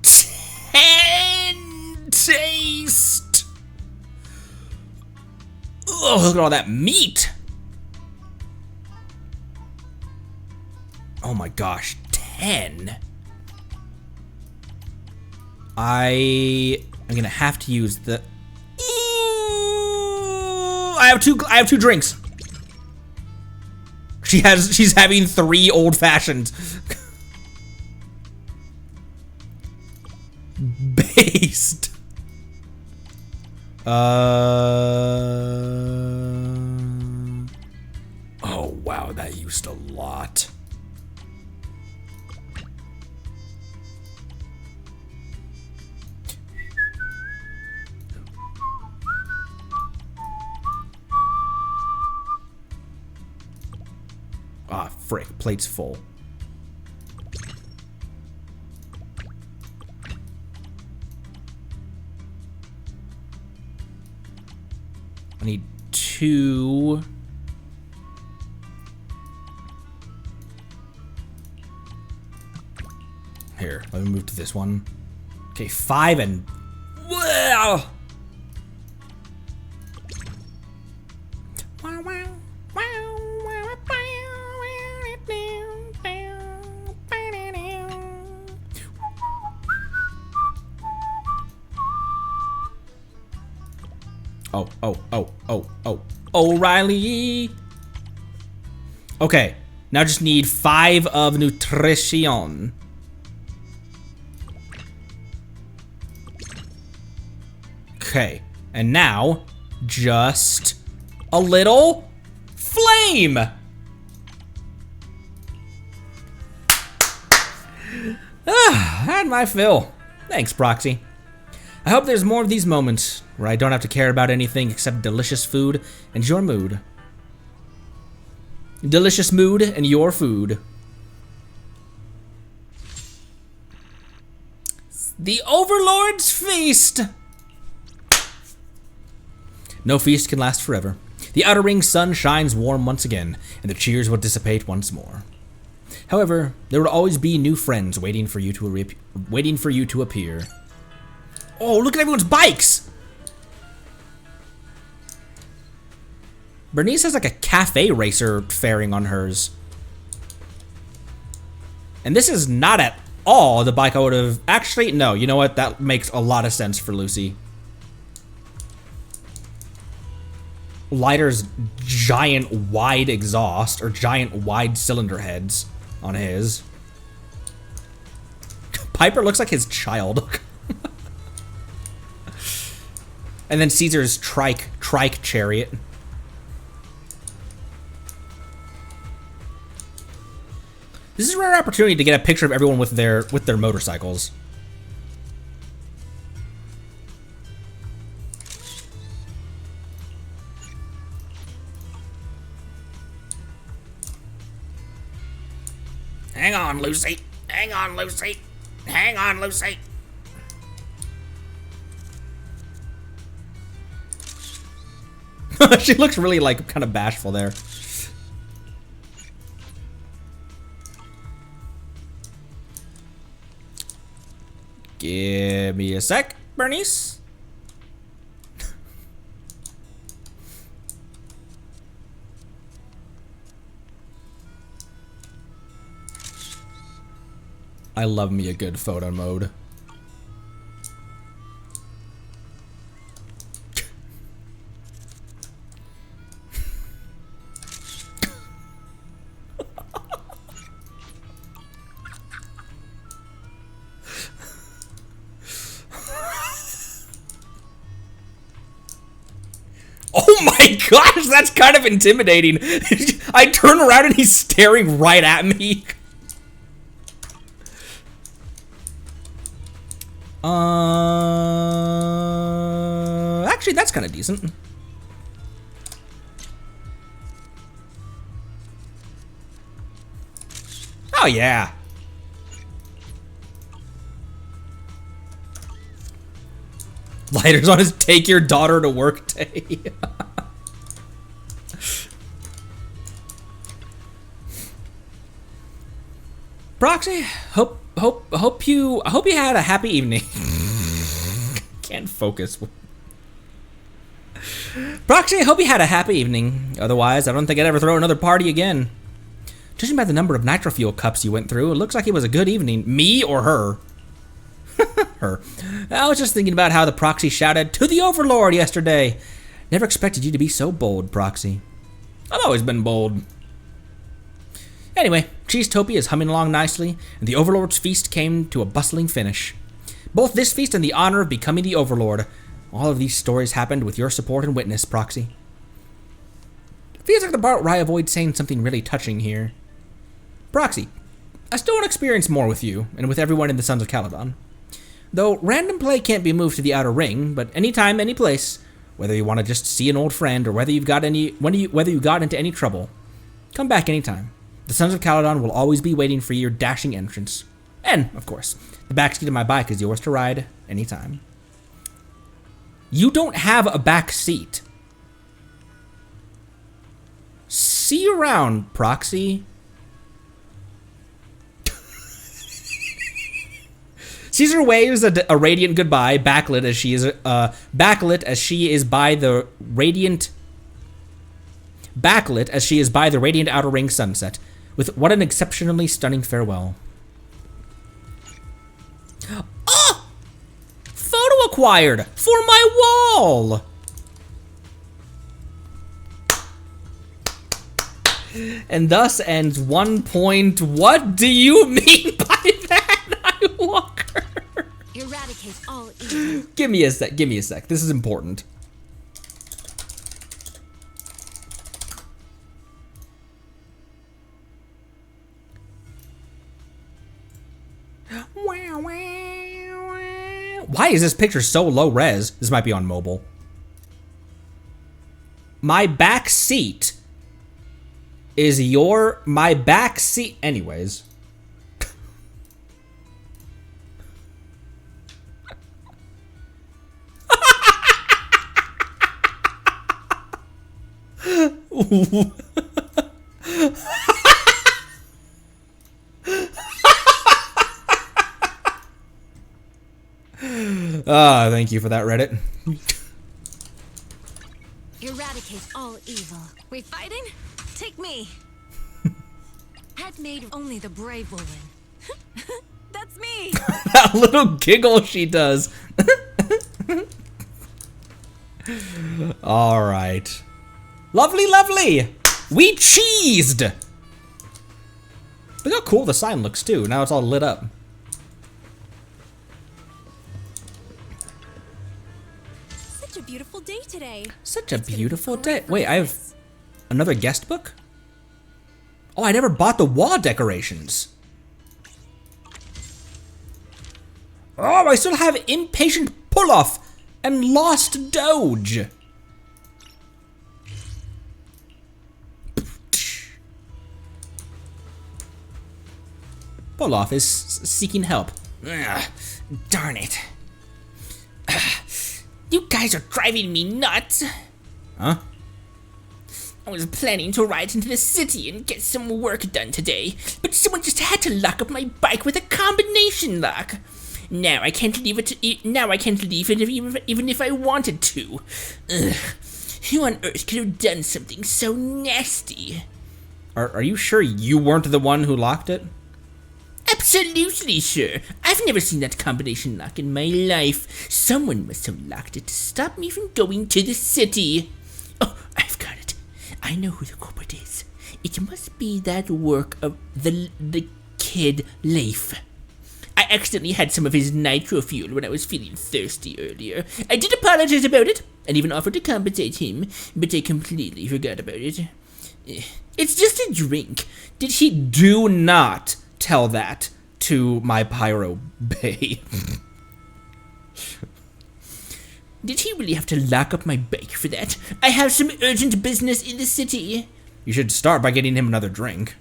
10 taste. Oh, look at all that meat. Oh my gosh, 10. I'm gonna have to use the. Ooh, I have two drinks. She's having 3 old fashions. Based. Oh wow, that used a lot. Ah, frick, plate's full. I need 2. Here, let me move to this one. Okay, 5 and... Wow! O'Reilly. Okay, now just need 5 of nutrition. Okay, and now just a little flame. Had my fill. Thanks, Proxy. I hope there's more of these moments where I don't have to care about anything except delicious food and your mood. Delicious mood and your food. The Overlord's Feast! No feast can last forever. The Outer Ring sun shines warm once again, and the cheers will dissipate once more. However, there will always be new friends waiting for you to appear. Oh, look at everyone's bikes! Bernice has like a cafe racer fairing on hers. And this is not at all the bike I would have... Actually, no, you know what? That makes a lot of sense for Lucy. Lighter's giant wide exhaust, or giant wide cylinder heads on his. Piper looks like his child. And then Caesar's trike chariot. This is a rare opportunity to get a picture of everyone with their motorcycles. Hang on, Lucy. Hang on, Lucy. Hang on, Lucy. She looks really, like, kind of bashful there. Give me a sec, Bernice. I love me a good photo mode. Oh my gosh, that's kind of intimidating. I turn around and he's staring right at me. Actually, that's kind of decent. Oh, yeah. Lighter's on his take your daughter to work day. Proxy, hope you had a happy evening. Can't focus. Proxy, I hope you had a happy evening. Otherwise, I don't think I'd ever throw another party again. Judging by the number of nitro fuel cups you went through, it looks like it was a good evening. Me or her? Her. I was just thinking about how the Proxy shouted, "To the Overlord," yesterday. Never expected you to be so bold, Proxy. I've always been bold. Anyway, Cheesetopia is humming along nicely, and the Overlord's feast came to a bustling finish. Both this feast and the honor of becoming the Overlord. All of these stories happened with your support and witness, Proxy. Feels like the part where I avoid saying something really touching here. Proxy, I still want to experience more with you, and with everyone in the Sons of Caledon. Though random play can't be moved to the Outer Ring, but anytime, any place, whether you want to just see an old friend or whether you got into any trouble, come back anytime. The Sons of Caledon will always be waiting for your dashing entrance. And, of course, the backseat of my bike is yours to ride anytime. You don't have a back seat. See you around, Proxy. Caesar waves a radiant goodbye, backlit as she is by the radiant outer ring sunset, with what an exceptionally stunning farewell. Ah! Photo acquired for my wall. And thus ends 1 point. What do you mean by that, Nightwalker? Eradicate all evil. Give me a sec. Give me a sec. This is important. Why is this picture so low res? This might be on mobile. My back seat is my back seat. Anyways. Thank you for that, Reddit. Eradicate all evil. We fighting? Take me. Head made. Only the brave will win. That's me. That little giggle she does. All right. Lovely, lovely. We cheesed. Look how cool the sign looks too. Now it's all lit up. Such a beautiful day today. Such a beautiful day. Wait, I have another guest book? Oh, I never bought the wall decorations. Oh, I still have Impatient Pull-Off and Lost Doge. Pull-Off is seeking help. Ugh, darn it. You guys are driving me nuts. Huh? I was planning to ride into the city and get some work done today, but someone just had to lock up my bike with a combination lock. Now I can't leave it. Now I can't leave it even if I wanted to. Ugh. Who on earth could have done something so nasty? Are you sure you weren't the one who locked it? Absolutely sure. I've never seen that combination lock in my life. Someone must have locked it to stop me from going to the city. Oh, I've got it. I know who the culprit is. It must be that work of the kid Leif. I accidentally had some of his nitro fuel when I was feeling thirsty earlier. I did apologize about it, and even offered to compensate him, but I completely forgot about it. It's just a drink. Did he do not tell that to my pyro bae? Did he really have to lock up my bike for that? I have some urgent business in the city. You should start by getting him another drink.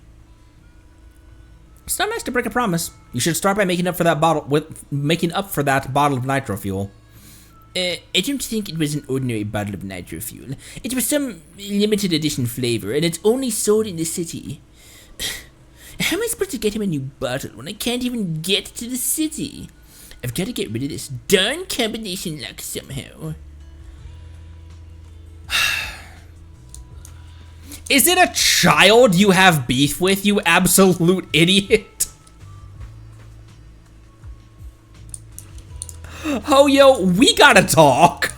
It's not nice to break a promise. You should start by making up for that bottle of nitro fuel. I don't think it was an ordinary bottle of nitro fuel. It was some limited edition flavor, and it's only sold in the city. How am I supposed to get him a new bottle when I can't even get to the city? I've got to get rid of this darn combination lock somehow. Is it a child you have beef with, you absolute idiot? Oh, yo, we gotta talk.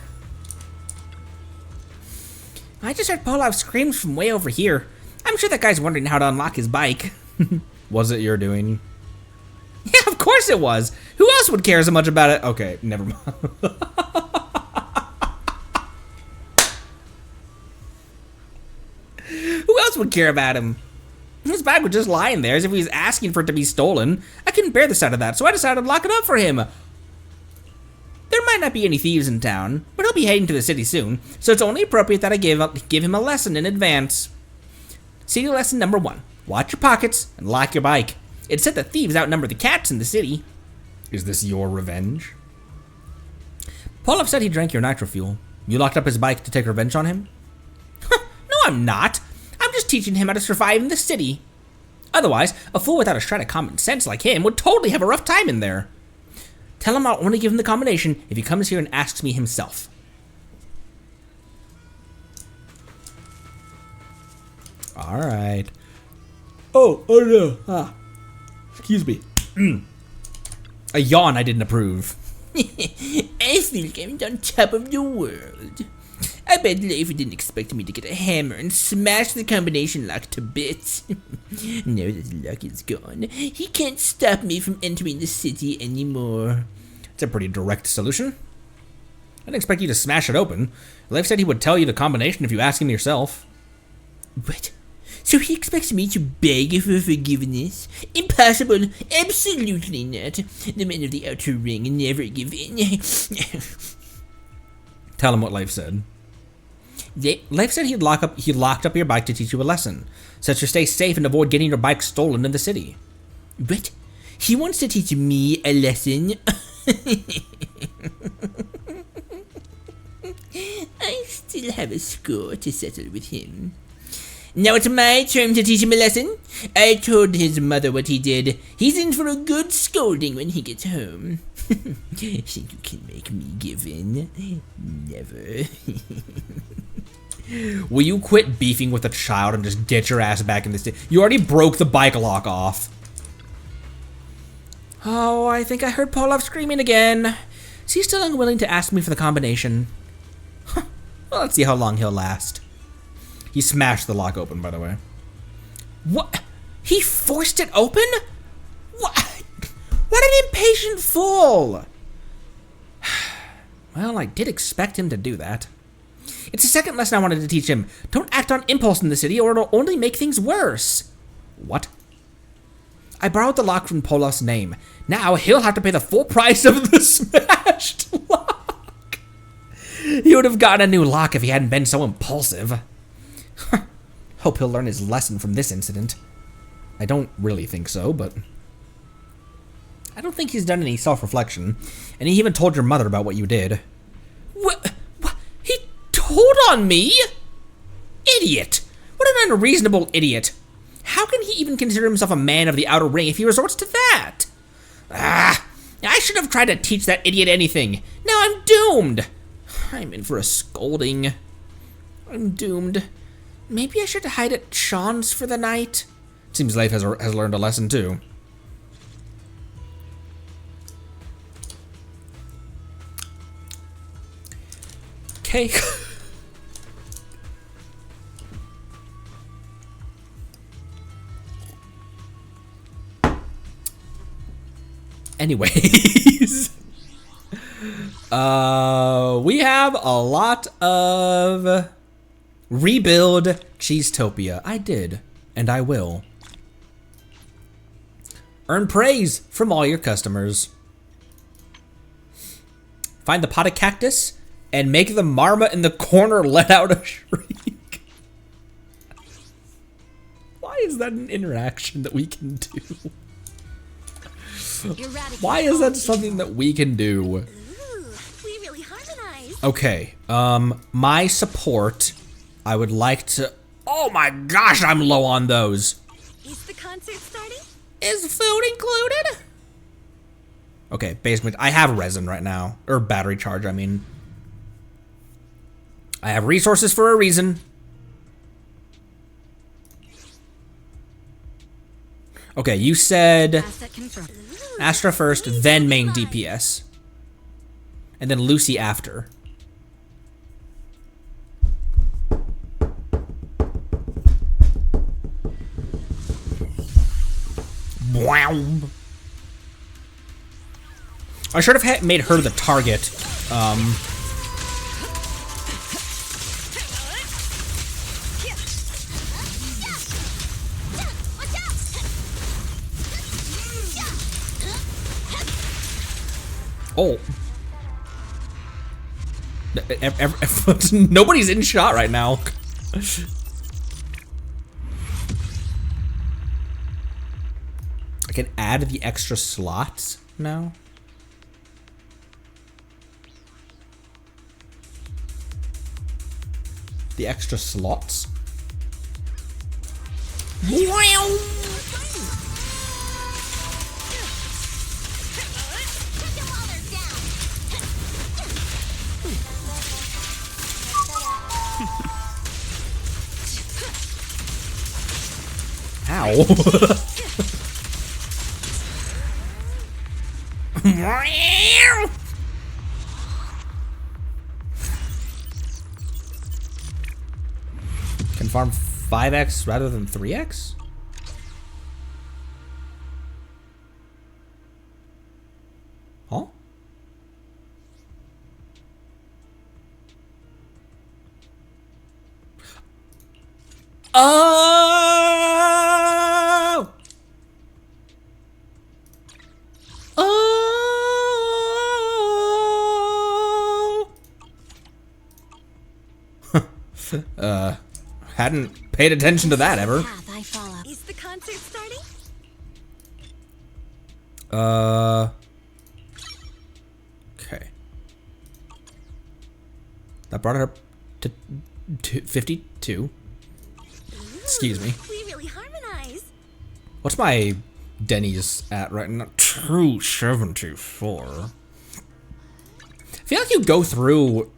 I just heard Polov screams from way over here. I'm sure that guy's wondering how to unlock his bike. Was it your doing? Yeah, of course it was. Who else would care so much about it? Okay, never mind. Who else would care about him? His bike was just lying there as if he was asking for it to be stolen. I couldn't bear the sight of that, so I decided to lock it up for him. There might not be any thieves in town, but he'll be heading to the city soon, so it's only appropriate that I give him a lesson in advance. City lesson number 1. Watch your pockets and lock your bike. It's said that thieves outnumber the cats in the city. Is this your revenge? Polov said he drank your nitro fuel. You locked up his bike to take revenge on him? No, I'm not. I'm just teaching him how to survive in the city. Otherwise, a fool without a shred of common sense like him would totally have a rough time in there. Tell him I'll only give him the combination if he comes here and asks me himself. Alright. Oh no. Excuse me. A yawn I didn't approve. I feel like I'm on top of the world. I I bet Leif didn't expect me to get a hammer and smash the combination lock to bits. Now that the lock is gone, he can't stop me from entering the city anymore. It's a pretty direct solution. I didn't expect you to smash it open. Leif said he would tell you the combination if you ask him yourself. What? So he expects me to beg for forgiveness? Impossible. Absolutely not. The men of the Outer Ring never give in. Tell him what Leif said. Leif said he locked up your bike to teach you a lesson, so that you stay safe and avoid getting your bike stolen in the city. What? He wants to teach me a lesson? I still have a score to settle with him. Now it's my turn to teach him a lesson. I told his mother what he did. He's in for a good scolding when he gets home. Think you can make me give in? Never. Will you quit beefing with a child and just get your ass back in the city? You already broke the bike lock off. Oh, I think I heard Polov screaming again. Is he still unwilling to ask me for the combination? Huh. Well, let's see how long he'll last. He smashed the lock open, by the way. What? He forced it open? What? What an impatient fool! Well, I did expect him to do that. It's the second lesson I wanted to teach him. Don't act on impulse in the city or it'll only make things worse. What? I borrowed the lock from Polov's name. Now he'll have to pay the full price of the smashed lock. He would have gotten a new lock if he hadn't been so impulsive. Hope he'll learn his lesson from this incident. I don't really think so, but I don't think he's done any self-reflection. And he even told your mother about what you did. What? He told on me? Idiot! What an unreasonable idiot! How can he even consider himself a man of the Outer Ring if he resorts to that? Ah! I should have tried to teach that idiot anything. Now I'm doomed! I'm in for a scolding. I'm doomed. Maybe I should hide at Sean's for the night? Seems Leif has learned a lesson too. Okay. Anyways, we have a lot of rebuild Cheesetopia. I did, and I will. Earn praise from all your customers. Find the pot of cactus and make the marmot in the corner let out a shriek. Why is that an interaction that we can do? Why is that something that we can do? Ooh, we really harmonize. Okay, my support, I would like to... Oh my gosh, I'm low on those. Is the concert starting? Is food included? Okay, basement, I have resin right now. Or battery charge, I mean. I have resources for a reason. Okay, you said Asset confirmed. Astra first, then main DPS. And then Lucy after. Wow. I should have made her the target. Oh. Nobody's in shot right now. I can add the extra slots now. The extra slots. Wow. Ow. and farm 5x rather than 3x? Huh? Oh! Oh! Hadn't paid attention to that ever. Path I follow. Is the concert starting? Okay. That brought it up to 52. Excuse me. We really harmonize. What's my Denny's at right now? 274. I feel like you go through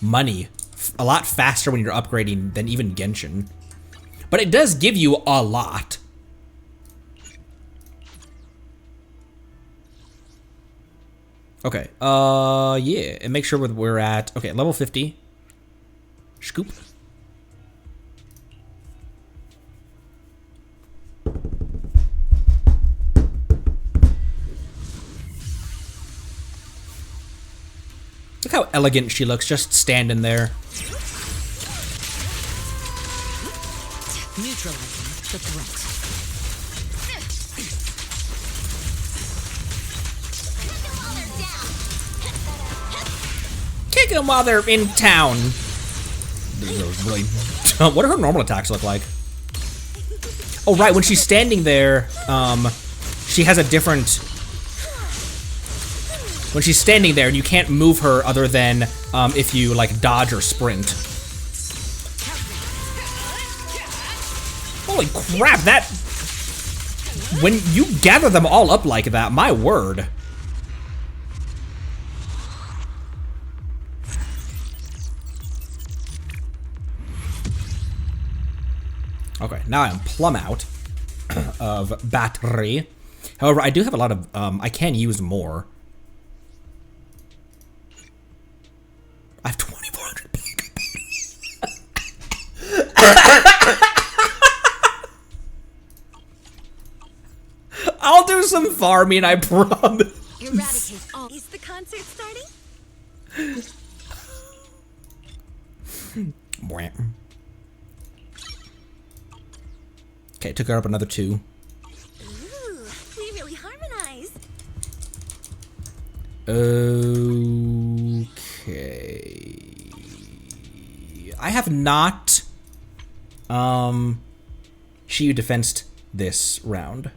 money a lot faster when you're upgrading than even Genshin. But it does give you a lot. Okay, yeah, and make sure we're at, okay, level 50. Scoop. Look how elegant she looks, just standing there. Neutralizing the threat. Kick them while they're in town. This is really dumb. What do her normal attacks look like? Oh, right, when she's standing there, she has a different... When she's standing there, you can't move her other than if you, like, dodge or sprint. Holy crap, that... When you gather them all up like that, my word. Okay, now I'm plumb out of battery. However, I do have a lot of, I can use more. I have 2,400 I'll do some farming, I promise. Eradicate all. Is the concert starting? Okay, took her up another 2. Ooh, we really harmonize. Okay. I have not Shiyu defensed this round.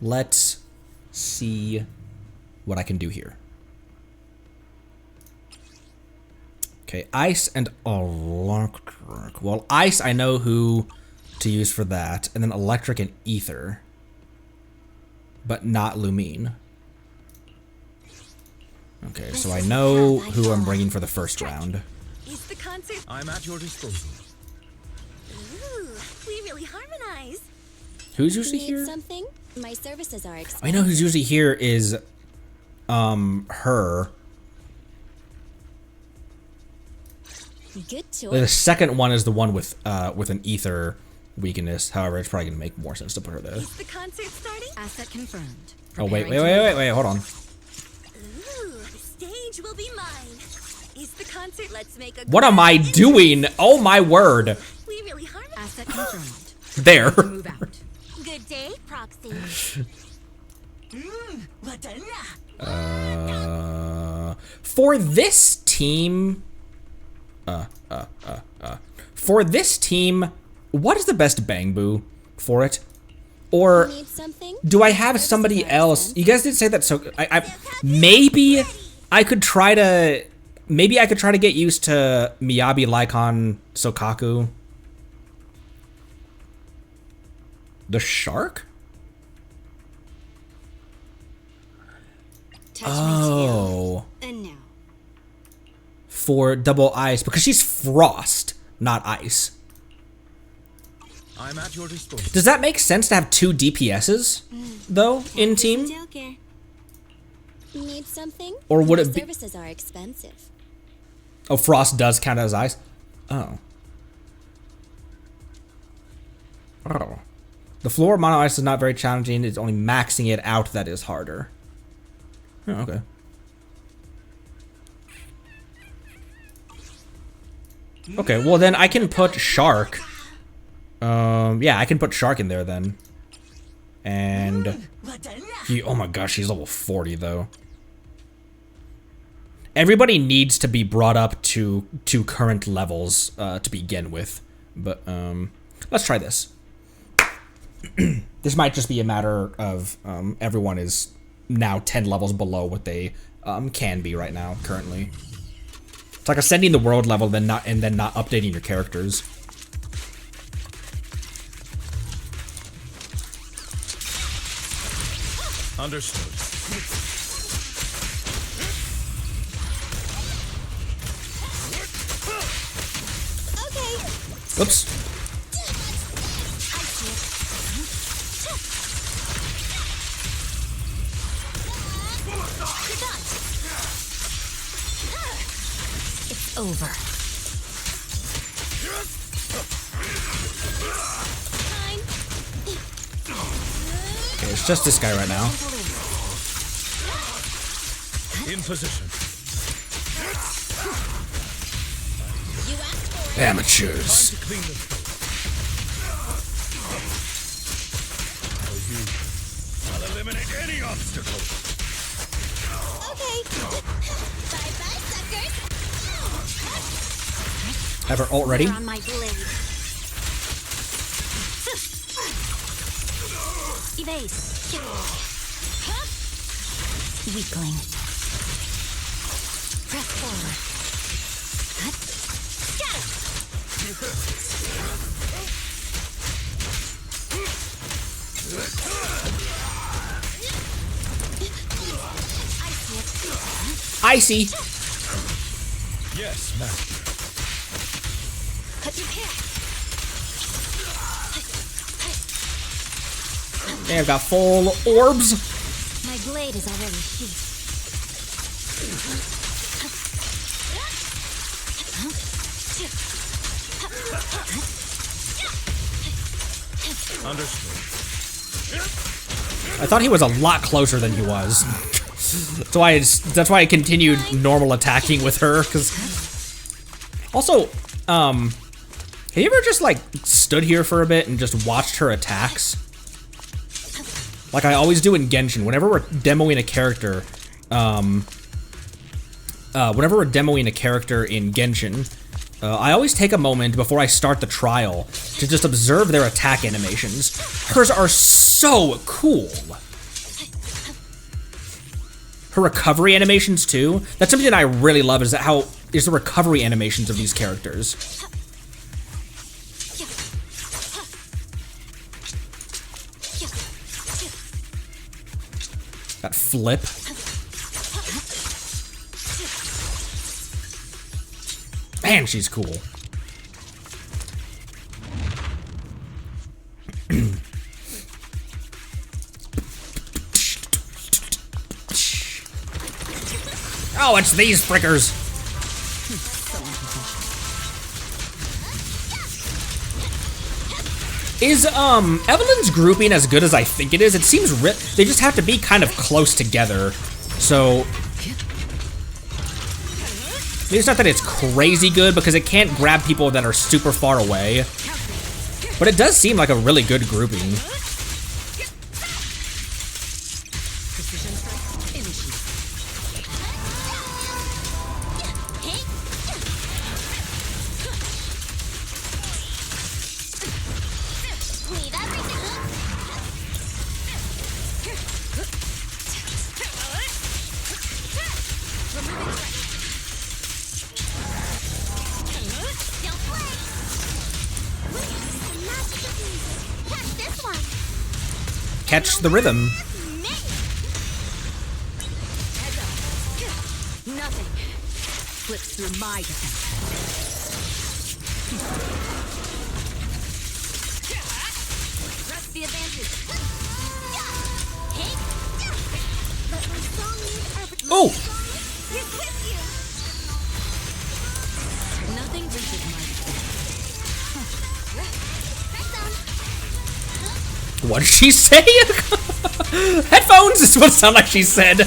Let's see what I can do here. Okay, ice and electric. Well, ice I know who to use for that, and then electric and ether. But not Lumine. Okay, so I know who I'm bringing for the first round. Is the concert? I'm at your disposal. Ooh, we really harmonize. Who's usually Need here? something? My services are expensive. I know who's usually here is her. Good The choice. second one is the one with an ether weakness. However, it's probably gonna make more sense to put her there. Is the concert starting? Asset confirmed. Oh wait, Preparing to hold on. Ooh, the stage will be mine. Is the concert? Let's make a. What am I doing? Oh my word! We really harmonize. Asset confirmed. There. Move out. Good day, Proxy. For this team, for this team, what is the best Bangbu for it? Or Need something? do I have somebody else? You guys did say that, so I maybe I could try to get used to Miyabi, Lycon, Sokaku. The shark? Touch Oh. me too. And now. For double ice, because she's frost, not ice. I'm at your disposal. Does that make sense to have 2 DPSs, though, in team? Need something? Or would My it be- services are expensive. Oh, frost does count as ice? Oh. Oh. The floor of mono ice is not very challenging. It's only maxing it out that is harder. Oh, okay. Okay, well then I can put Shark. Yeah, I can put Shark in there then. And oh my gosh, he's level 40 though. Everybody needs to be brought up to current levels to begin with. But let's try this. This might just be a matter of everyone is now 10 levels below what they can be right now currently. It's like ascending the world level, then not updating your characters. Understood. Okay. Oops. It's over. Okay, it's just this guy right now. In position. Amateurs. To clean the floor. I'll eliminate any obstacle. Okay. Bye-bye, suckers. Have her ult ready. On my blade. Evade. Weakling. Press forward. Icy. Yes, master. Cut your hair. Okay, I've got full orbs. My blade is already sheathed. Understood. I thought he was a lot closer than he was. That's why I continued normal attacking with her. Because also, have you ever just like stood here for a bit and just watched her attacks? Like I always do in Genshin. Whenever we're demoing a character, in Genshin, I always take a moment before I start the trial to just observe their attack animations. Hers are so cool. Her recovery animations too. That's something that I really love. Is the recovery animations of these characters. That flip. Man, she's cool. Oh, it's these frickers. Is Evelyn's grouping as good as I think it is? It seems they just have to be kind of close together. So it's not that it's crazy good because it can't grab people that are super far away. But it does seem like a really good grouping. Catch the rhythm. Nothing slips through my defense. Press the advantage. Oh! He's with you. What did she say? Headphones is what it sounded like she said.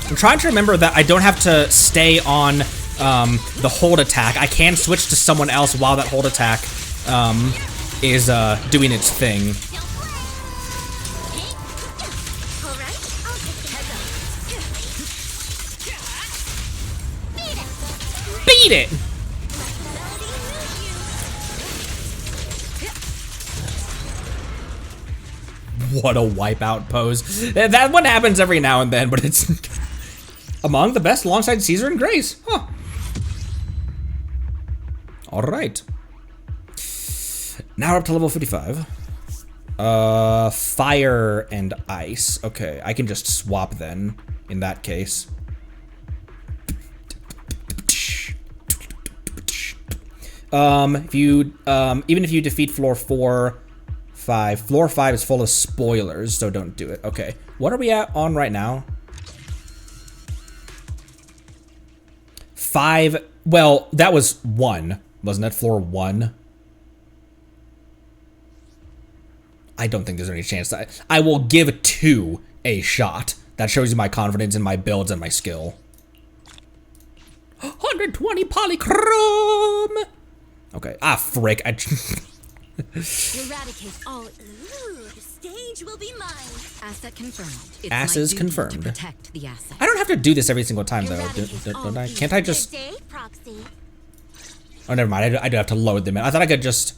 I'm trying to remember that I don't have to stay on the hold attack. I can switch to someone else while that hold attack is doing its thing. Beat it! What a wipeout pose. That one happens every now and then, but it's among the best alongside Caesar and Grace. Huh. Alright. Now we're up to level 55. Fire and ice. Okay, I can just swap then, in that case. If you, even if you defeat floor 4, 5, floor 5 is full of spoilers, so don't do it. Okay, what are we on right now? 5, well, that was 1, wasn't that floor 1? I don't think there's any chance that I will give 2 a shot. That shows you my confidence in my builds and my skill. 120 polychrome! Okay, frick. Eradicate all. Ooh, the stage will be mine. Asset confirmed. It's Asses my duty confirmed. to protect the asset. I don't have to do this every single time though, don't I? Can't I just? Good day, Proxy. Oh, never mind. I do have to load them in. I thought I could just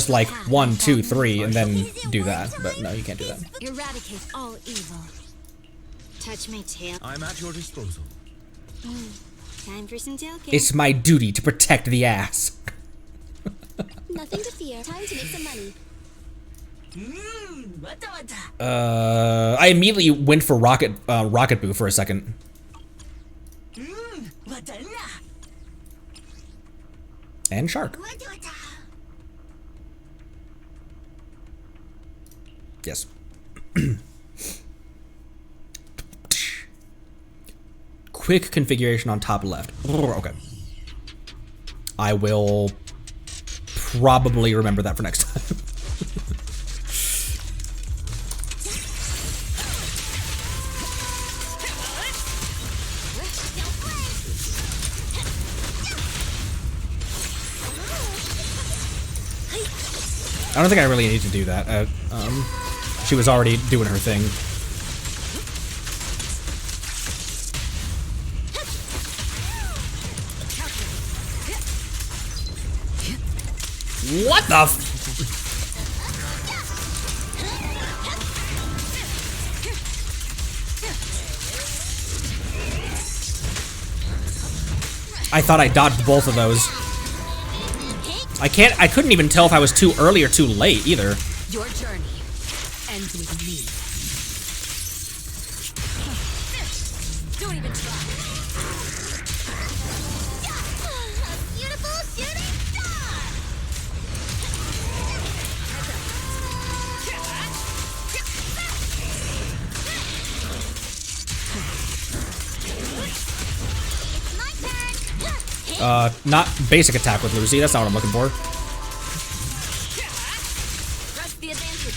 like 1, 2, 3, and then do that. But no, you can't do that. Eradicate all evil. Touch my tail. I'm at your disposal. Time for some tailgate. It's my duty to protect the ass. Nothing to fear. Time to make some money. I immediately went for Rocket Boo for a second. And Shark. Yes. Quick configuration on top left. Okay. I will probably remember that for next time. I don't think I really need to do that. She was already doing her thing. What the f- I thought I dodged both of those. I couldn't even tell if I was too early or too late either. Your journey ends with me. Don't even try. Beautiful shooting star. It's my turn. Not basic attack with Lucy. That's not what I'm looking for. Press the advantage.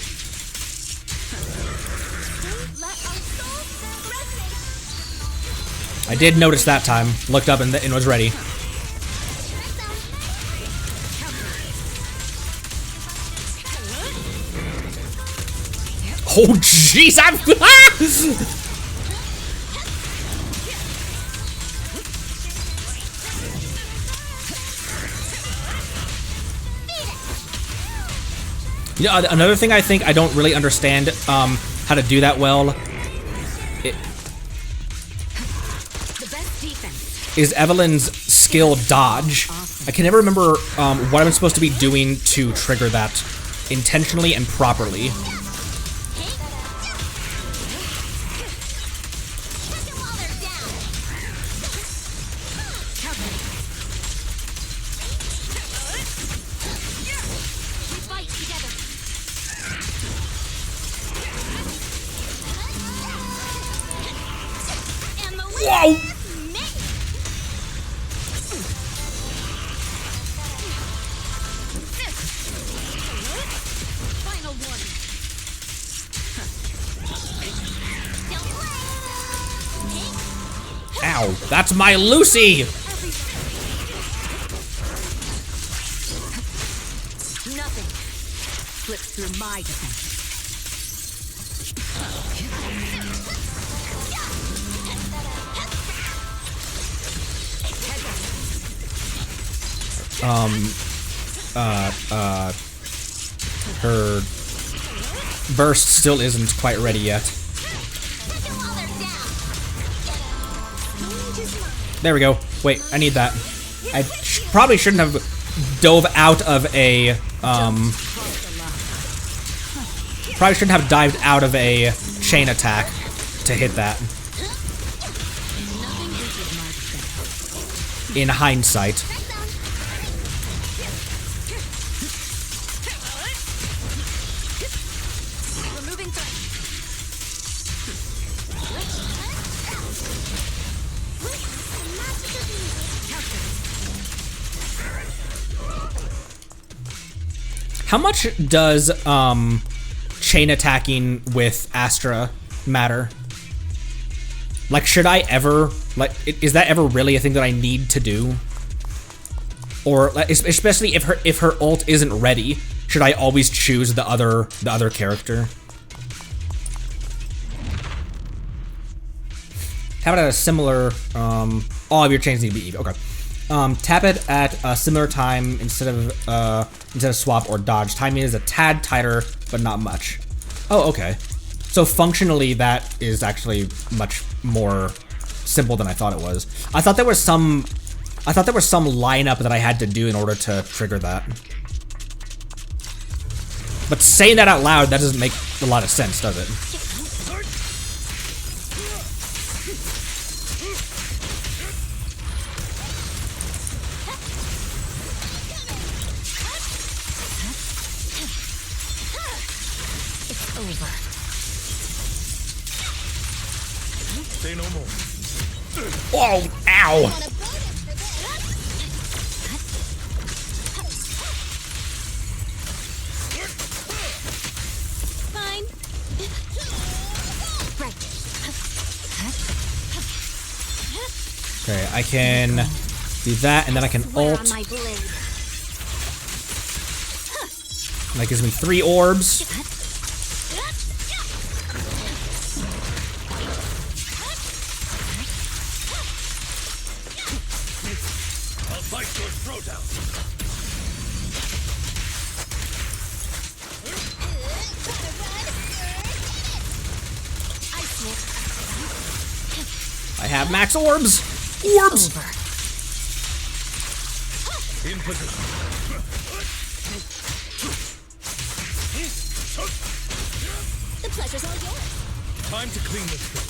Don't let our souls resonate. I did notice that time. Looked up and was ready. Oh jeez! I'm. You know, another thing I think I don't really understand how to do that well is Evelyn's skill dodge. I can never remember what I'm supposed to be doing to trigger that intentionally and properly. Whoa! Final one. Ow, that's my Lucy! Nothing slips through my defense. Her burst still isn't quite ready yet. There we go. Wait, I need that. I probably shouldn't have dove out of a, probably shouldn't have dived out of a chain attack to hit that. In hindsight. Removing threat. How much does chain attacking with Astra matter? Like, should I ever, like, is that ever really a thing that I need to do? Or like, especially if her ult isn't ready, should I always choose the other character? How about at a similar, all of your chains need to be even, okay. Tap it at a similar time instead of swap or dodge. Timing is a tad tighter, but not much. Oh, okay. So functionally, that is actually much more simple than I thought it was. I thought there was some lineup that I had to do in order to trigger that. But saying that out loud, that doesn't make a lot of sense, does it? Say no more. Whoa! Ow! Fine. Okay, I can do that, and then I can ult. On my blade. That gives me 3 orbs. I'll bite your throat out. I have max orbs. Orbs. In position. The pleasure's all yours. Time to clean this thing.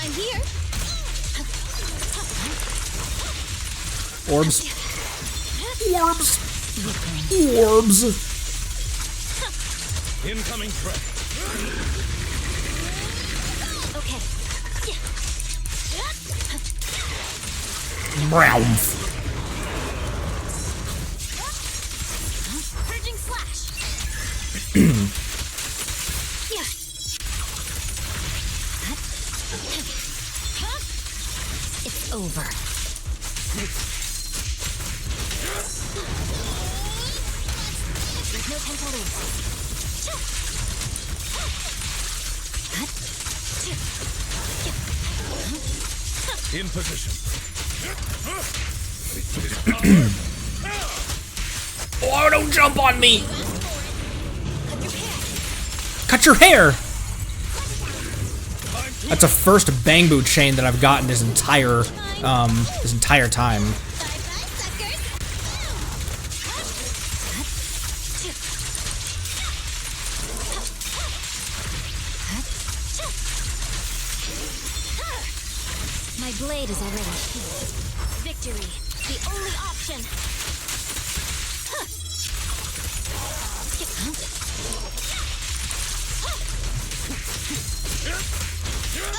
I'm here. Orbs. Orbs. Orbs. Incoming threat. Okay. Brown. Purging slash. It's over. There's no time to lose. In position. Oh, don't jump on me! Cut your hair! That's a first bang boot chain that I've gotten this entire time. My blade is already healed. Victory, the only option. Huh. Get pounded.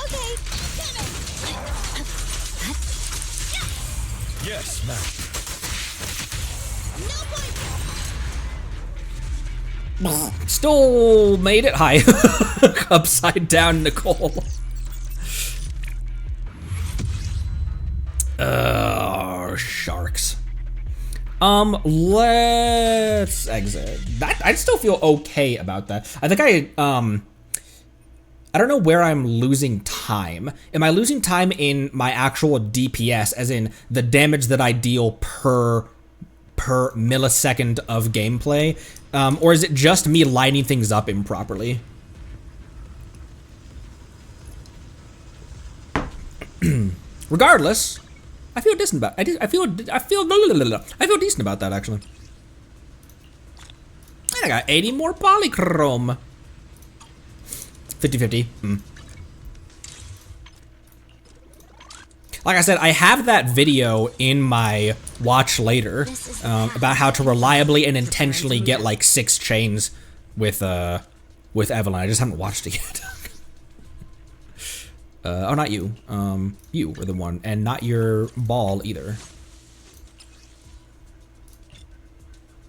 Okay. Yes, master. No point. Still made it. Hi. Upside down Nicole. Sharks. Let's exit. That I still feel okay about that. I think I don't know where I'm losing time. Am I losing time in my actual DPS, as in the damage that I deal per millisecond of gameplay? Or is it just me lining things up improperly? Regardless, I feel decent about I feel decent about that, actually. And I got 80 more polychrome. 50-50. Like I said, I have that video in my watch later about how to reliably and intentionally get like 6 chains with Evelyn. I just haven't watched it yet. Oh, not you. You were the one, and not your ball either.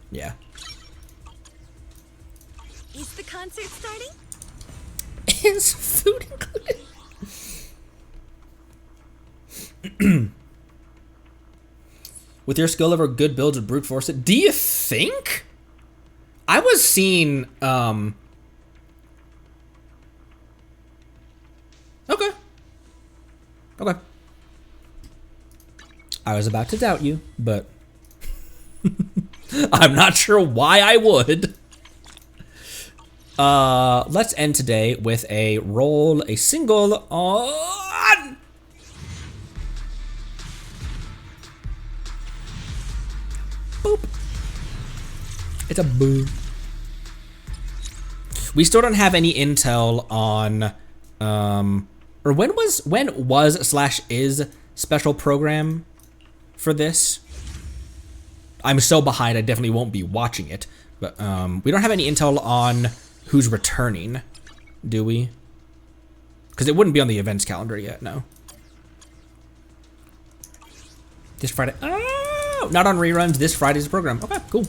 Yeah. Is the concert starting? Is food included? With your skill level, good builds would brute force it. Do you think? I was seeing, Okay. Okay. I was about to doubt you, but I'm not sure why I would. Let's end today with a roll a single on. Boop. It's a boo. We still don't have any intel on, or when was / is special program for this? I'm so behind, I definitely won't be watching it. But we don't have any intel on who's returning, do we? Because it wouldn't be on the events calendar yet, no. This Friday, oh, not on reruns, this Friday's program. Okay, cool.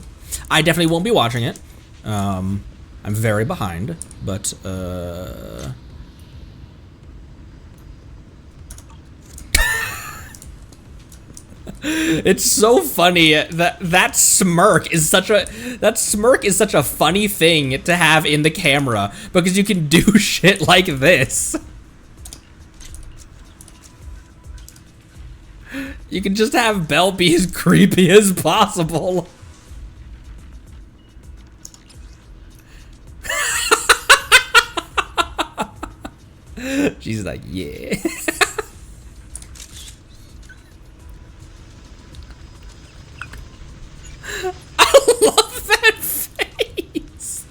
I definitely won't be watching it. I'm very behind, but it's so funny that smirk is such a funny thing to have in the camera, because you can do shit like this. You can just have Belle be as creepy as possible. She's like, yeah. I love that face.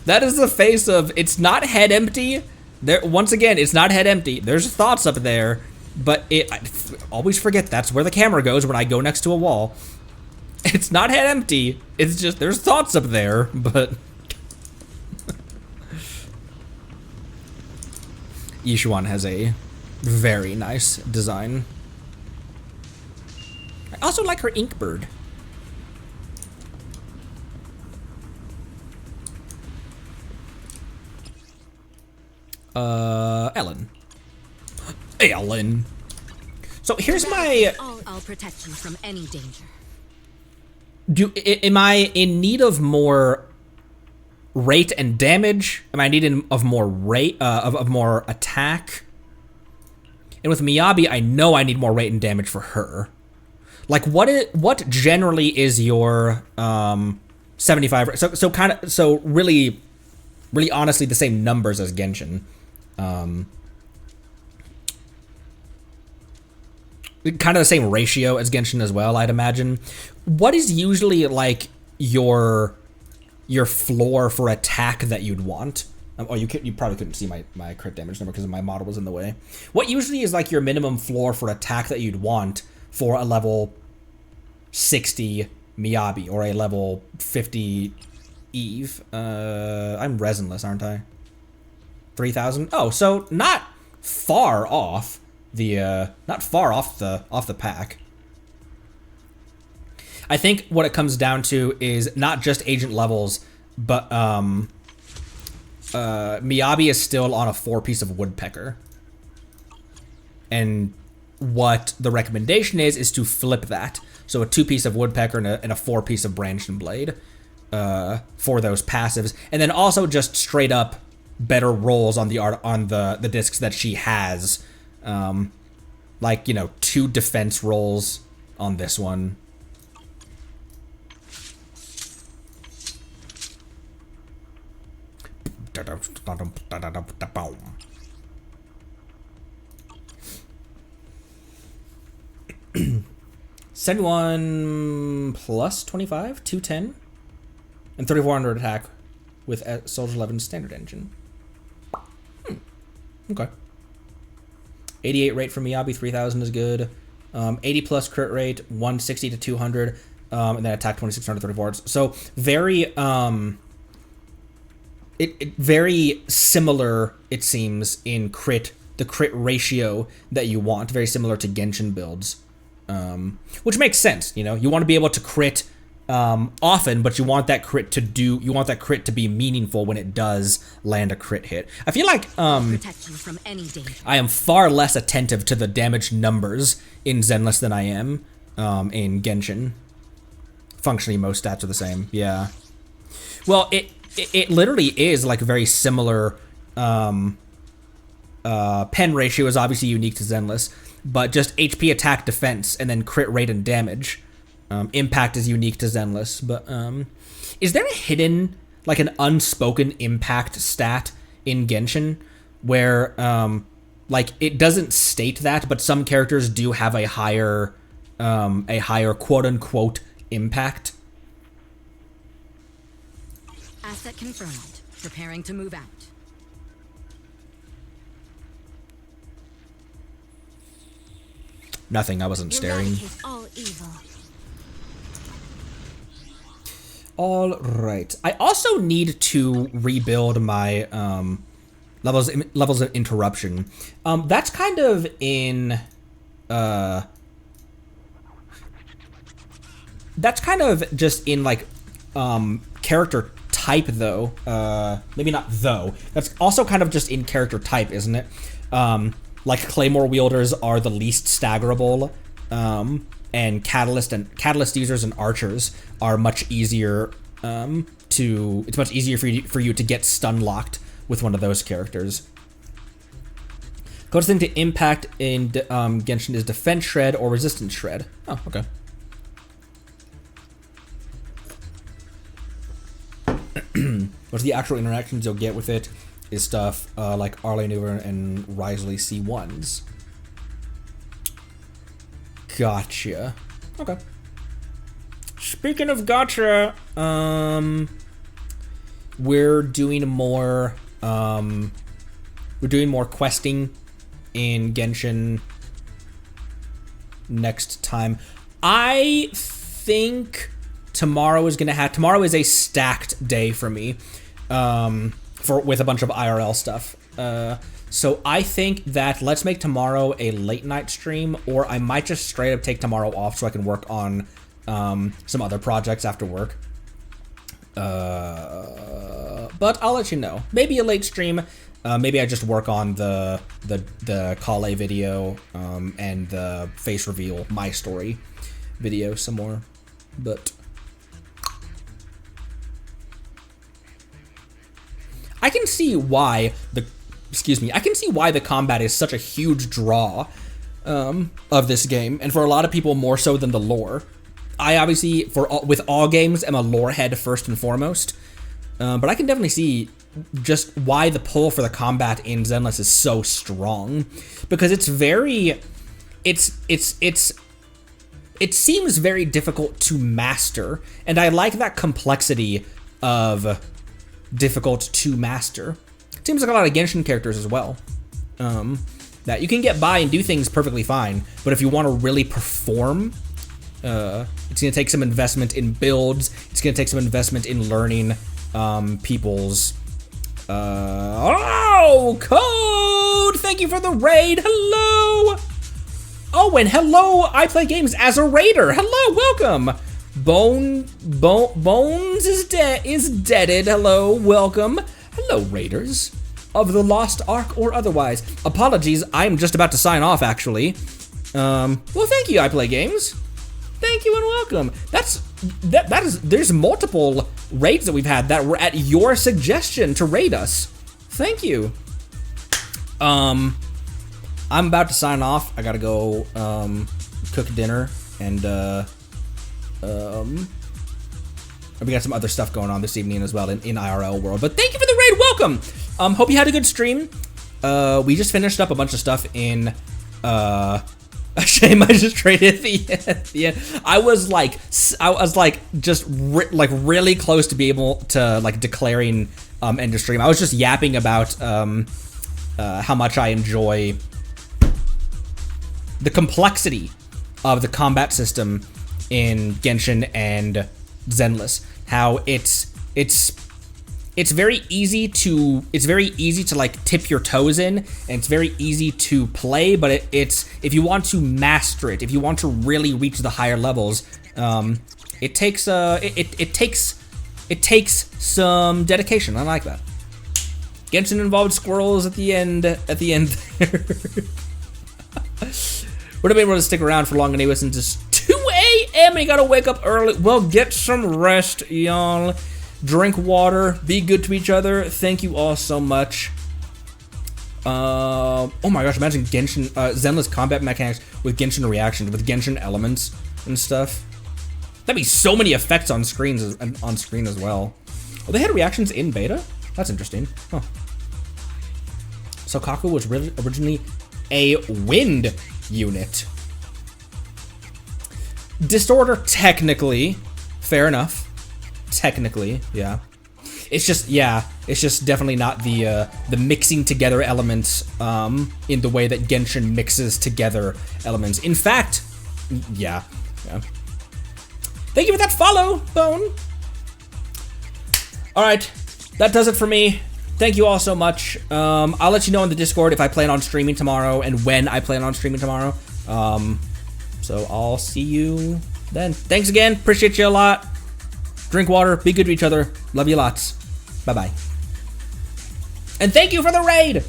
That is the face of, it's not head empty. There, once again, it's not head empty. There's thoughts up there, but I always forget that's where the camera goes when I go next to a wall. It's not head empty. It's just, there's thoughts up there, but Yishuan has a very nice design. I also like her ink bird. Ellen. Ellen. So here's my. I'll protect you from any danger. Am I in need of more rate and damage? Am I needing of more rate of more attack? And with Miyabi, I know I need more rate and damage for her. Like what generally is your 75? So really honestly the same numbers as Genshin. Kind of the same ratio as Genshin as well, I'd imagine. What is usually like your floor for attack that you'd want Oh, you probably couldn't see my crit damage number because my model was in the way. What usually is like your minimum floor for attack that you'd want for a level 60 Miyabi or a level 50 Eve? I'm resinless, aren't I? 3,000. Oh, so not far off the off the pack. I think what it comes down to is not just agent levels, but Miyabi is still on a 4-piece of woodpecker. And what the recommendation is to flip that. So a 2-piece of woodpecker and a 4-piece of branched and blade for those passives. And then also just straight up better rolls on the discs that she has. Like, 2 defense rolls on this one. $71 plus 25, 210, and 3,400 attack with Soldier 11 standard engine. Okay. 88 rate for Miyabi, 3,000 is good. 80 plus crit rate, 160 to 200, and then attack 2,600, 34. So very very similar, it seems, in the crit ratio that you want, very similar to Genshin builds, which makes sense. You want to be able to crit often, but you want that crit to be meaningful when it does land a crit hit. I feel like Protect you from any danger. I am far less attentive to the damage numbers in Zenless than I am in Genshin. Functionally, most stats are the same. Yeah. Well, it literally is like very similar. Pen ratio is obviously unique to Zenless, but just HP, attack, defense, and then crit rate and damage. Impact is unique to Zenless, but is there a hidden, like an unspoken impact stat in Genshin where like it doesn't state that, but some characters do have a higher quote unquote impact? Asset confirmed. Preparing to move out. Nothing, I wasn't staring. Eradicate all evil. All right. I also need to rebuild my levels of interruption. That's kind of in that's kind of just in like character type though. Maybe not though. That's also kind of just in character type, isn't it? Like Claymore wielders are the least staggerable, and catalyst users and archers are much easier it's much easier for you to get stun locked with one of those characters. Closest thing to impact in Genshin is defense shred or resistance shred. Oh, okay. What's the actual interactions you'll get with it is stuff like Arley Neuver and Risley C1s. Gotcha. Okay. Speaking of gotcha, we're doing more questing in Genshin next time. I think tomorrow is a stacked day for me, with a bunch of IRL stuff. So I think that let's make tomorrow a late night stream, or I might just straight up take tomorrow off so I can work on some other projects after work. But I'll let you know. Maybe a late stream. Maybe I just work on the Kale video and the face reveal my story video some more. But I can see why the combat is such a huge draw of this game, and for a lot of people more so than the lore. I obviously, with all games, am a lore head first and foremost, but I can definitely see just why the pull for the combat in Zenless is so strong, because it seems very difficult to master, and I like that complexity of difficult to master. Seems like a lot of Genshin characters as well. That you can get by and do things perfectly fine, but if you want to really perform, it's going to take some investment in builds. It's going to take some investment in learning people's... oh, Code! Thank you for the raid. Hello! Oh, and hello, I play games as a raider. Hello, welcome. Bones is deaded. Hello, welcome. Hello, raiders of the Lost Ark or otherwise. Apologies, I'm just about to sign off, actually. Well, thank you, I play games. Thank you and welcome. There's multiple raids that we've had that were at your suggestion to raid us. Thank you. I'm about to sign off. I gotta go cook dinner and we got some other stuff going on this evening as well in IRL world. But thank you for the raid. Welcome. Hope you had a good stream. We just finished up a bunch of stuff in shame I just traded at the end. I was like just really close to be able to like declaring end of stream. I was just yapping about how much I enjoy the complexity of the combat system in Genshin and Zenless. How it's very easy to like tip your toes in, and it's very easy to play, but it's if you want to master it, if you want to really reach the higher levels, it takes some dedication. I like that. Genshin involved squirrels at the end there. Would have been able to stick around for long anyway since it's 2 a.m. You gotta wake up early. Well, get some rest, y'all. Drink water. Be good to each other. Thank you all so much. Oh my gosh, imagine Genshin, Zenless combat mechanics with Genshin reactions, with Genshin elements and stuff. That'd be so many effects on screen as well. Oh, they had reactions in beta? That's interesting. Huh. So Kaku was originally a wind unit. Disorder, technically. Fair enough. Technically, yeah. It's just definitely not the mixing together elements in the way that Genshin mixes together elements. In fact, yeah. Thank you for that follow, Bone. All right, that does it for me. Thank you all so much. I'll let you know in the Discord if I plan on streaming tomorrow and when I plan on streaming tomorrow. So I'll see you then. Thanks again. Appreciate you a lot. Drink water. Be good to each other. Love you lots. Bye-bye. And thank you for the raid!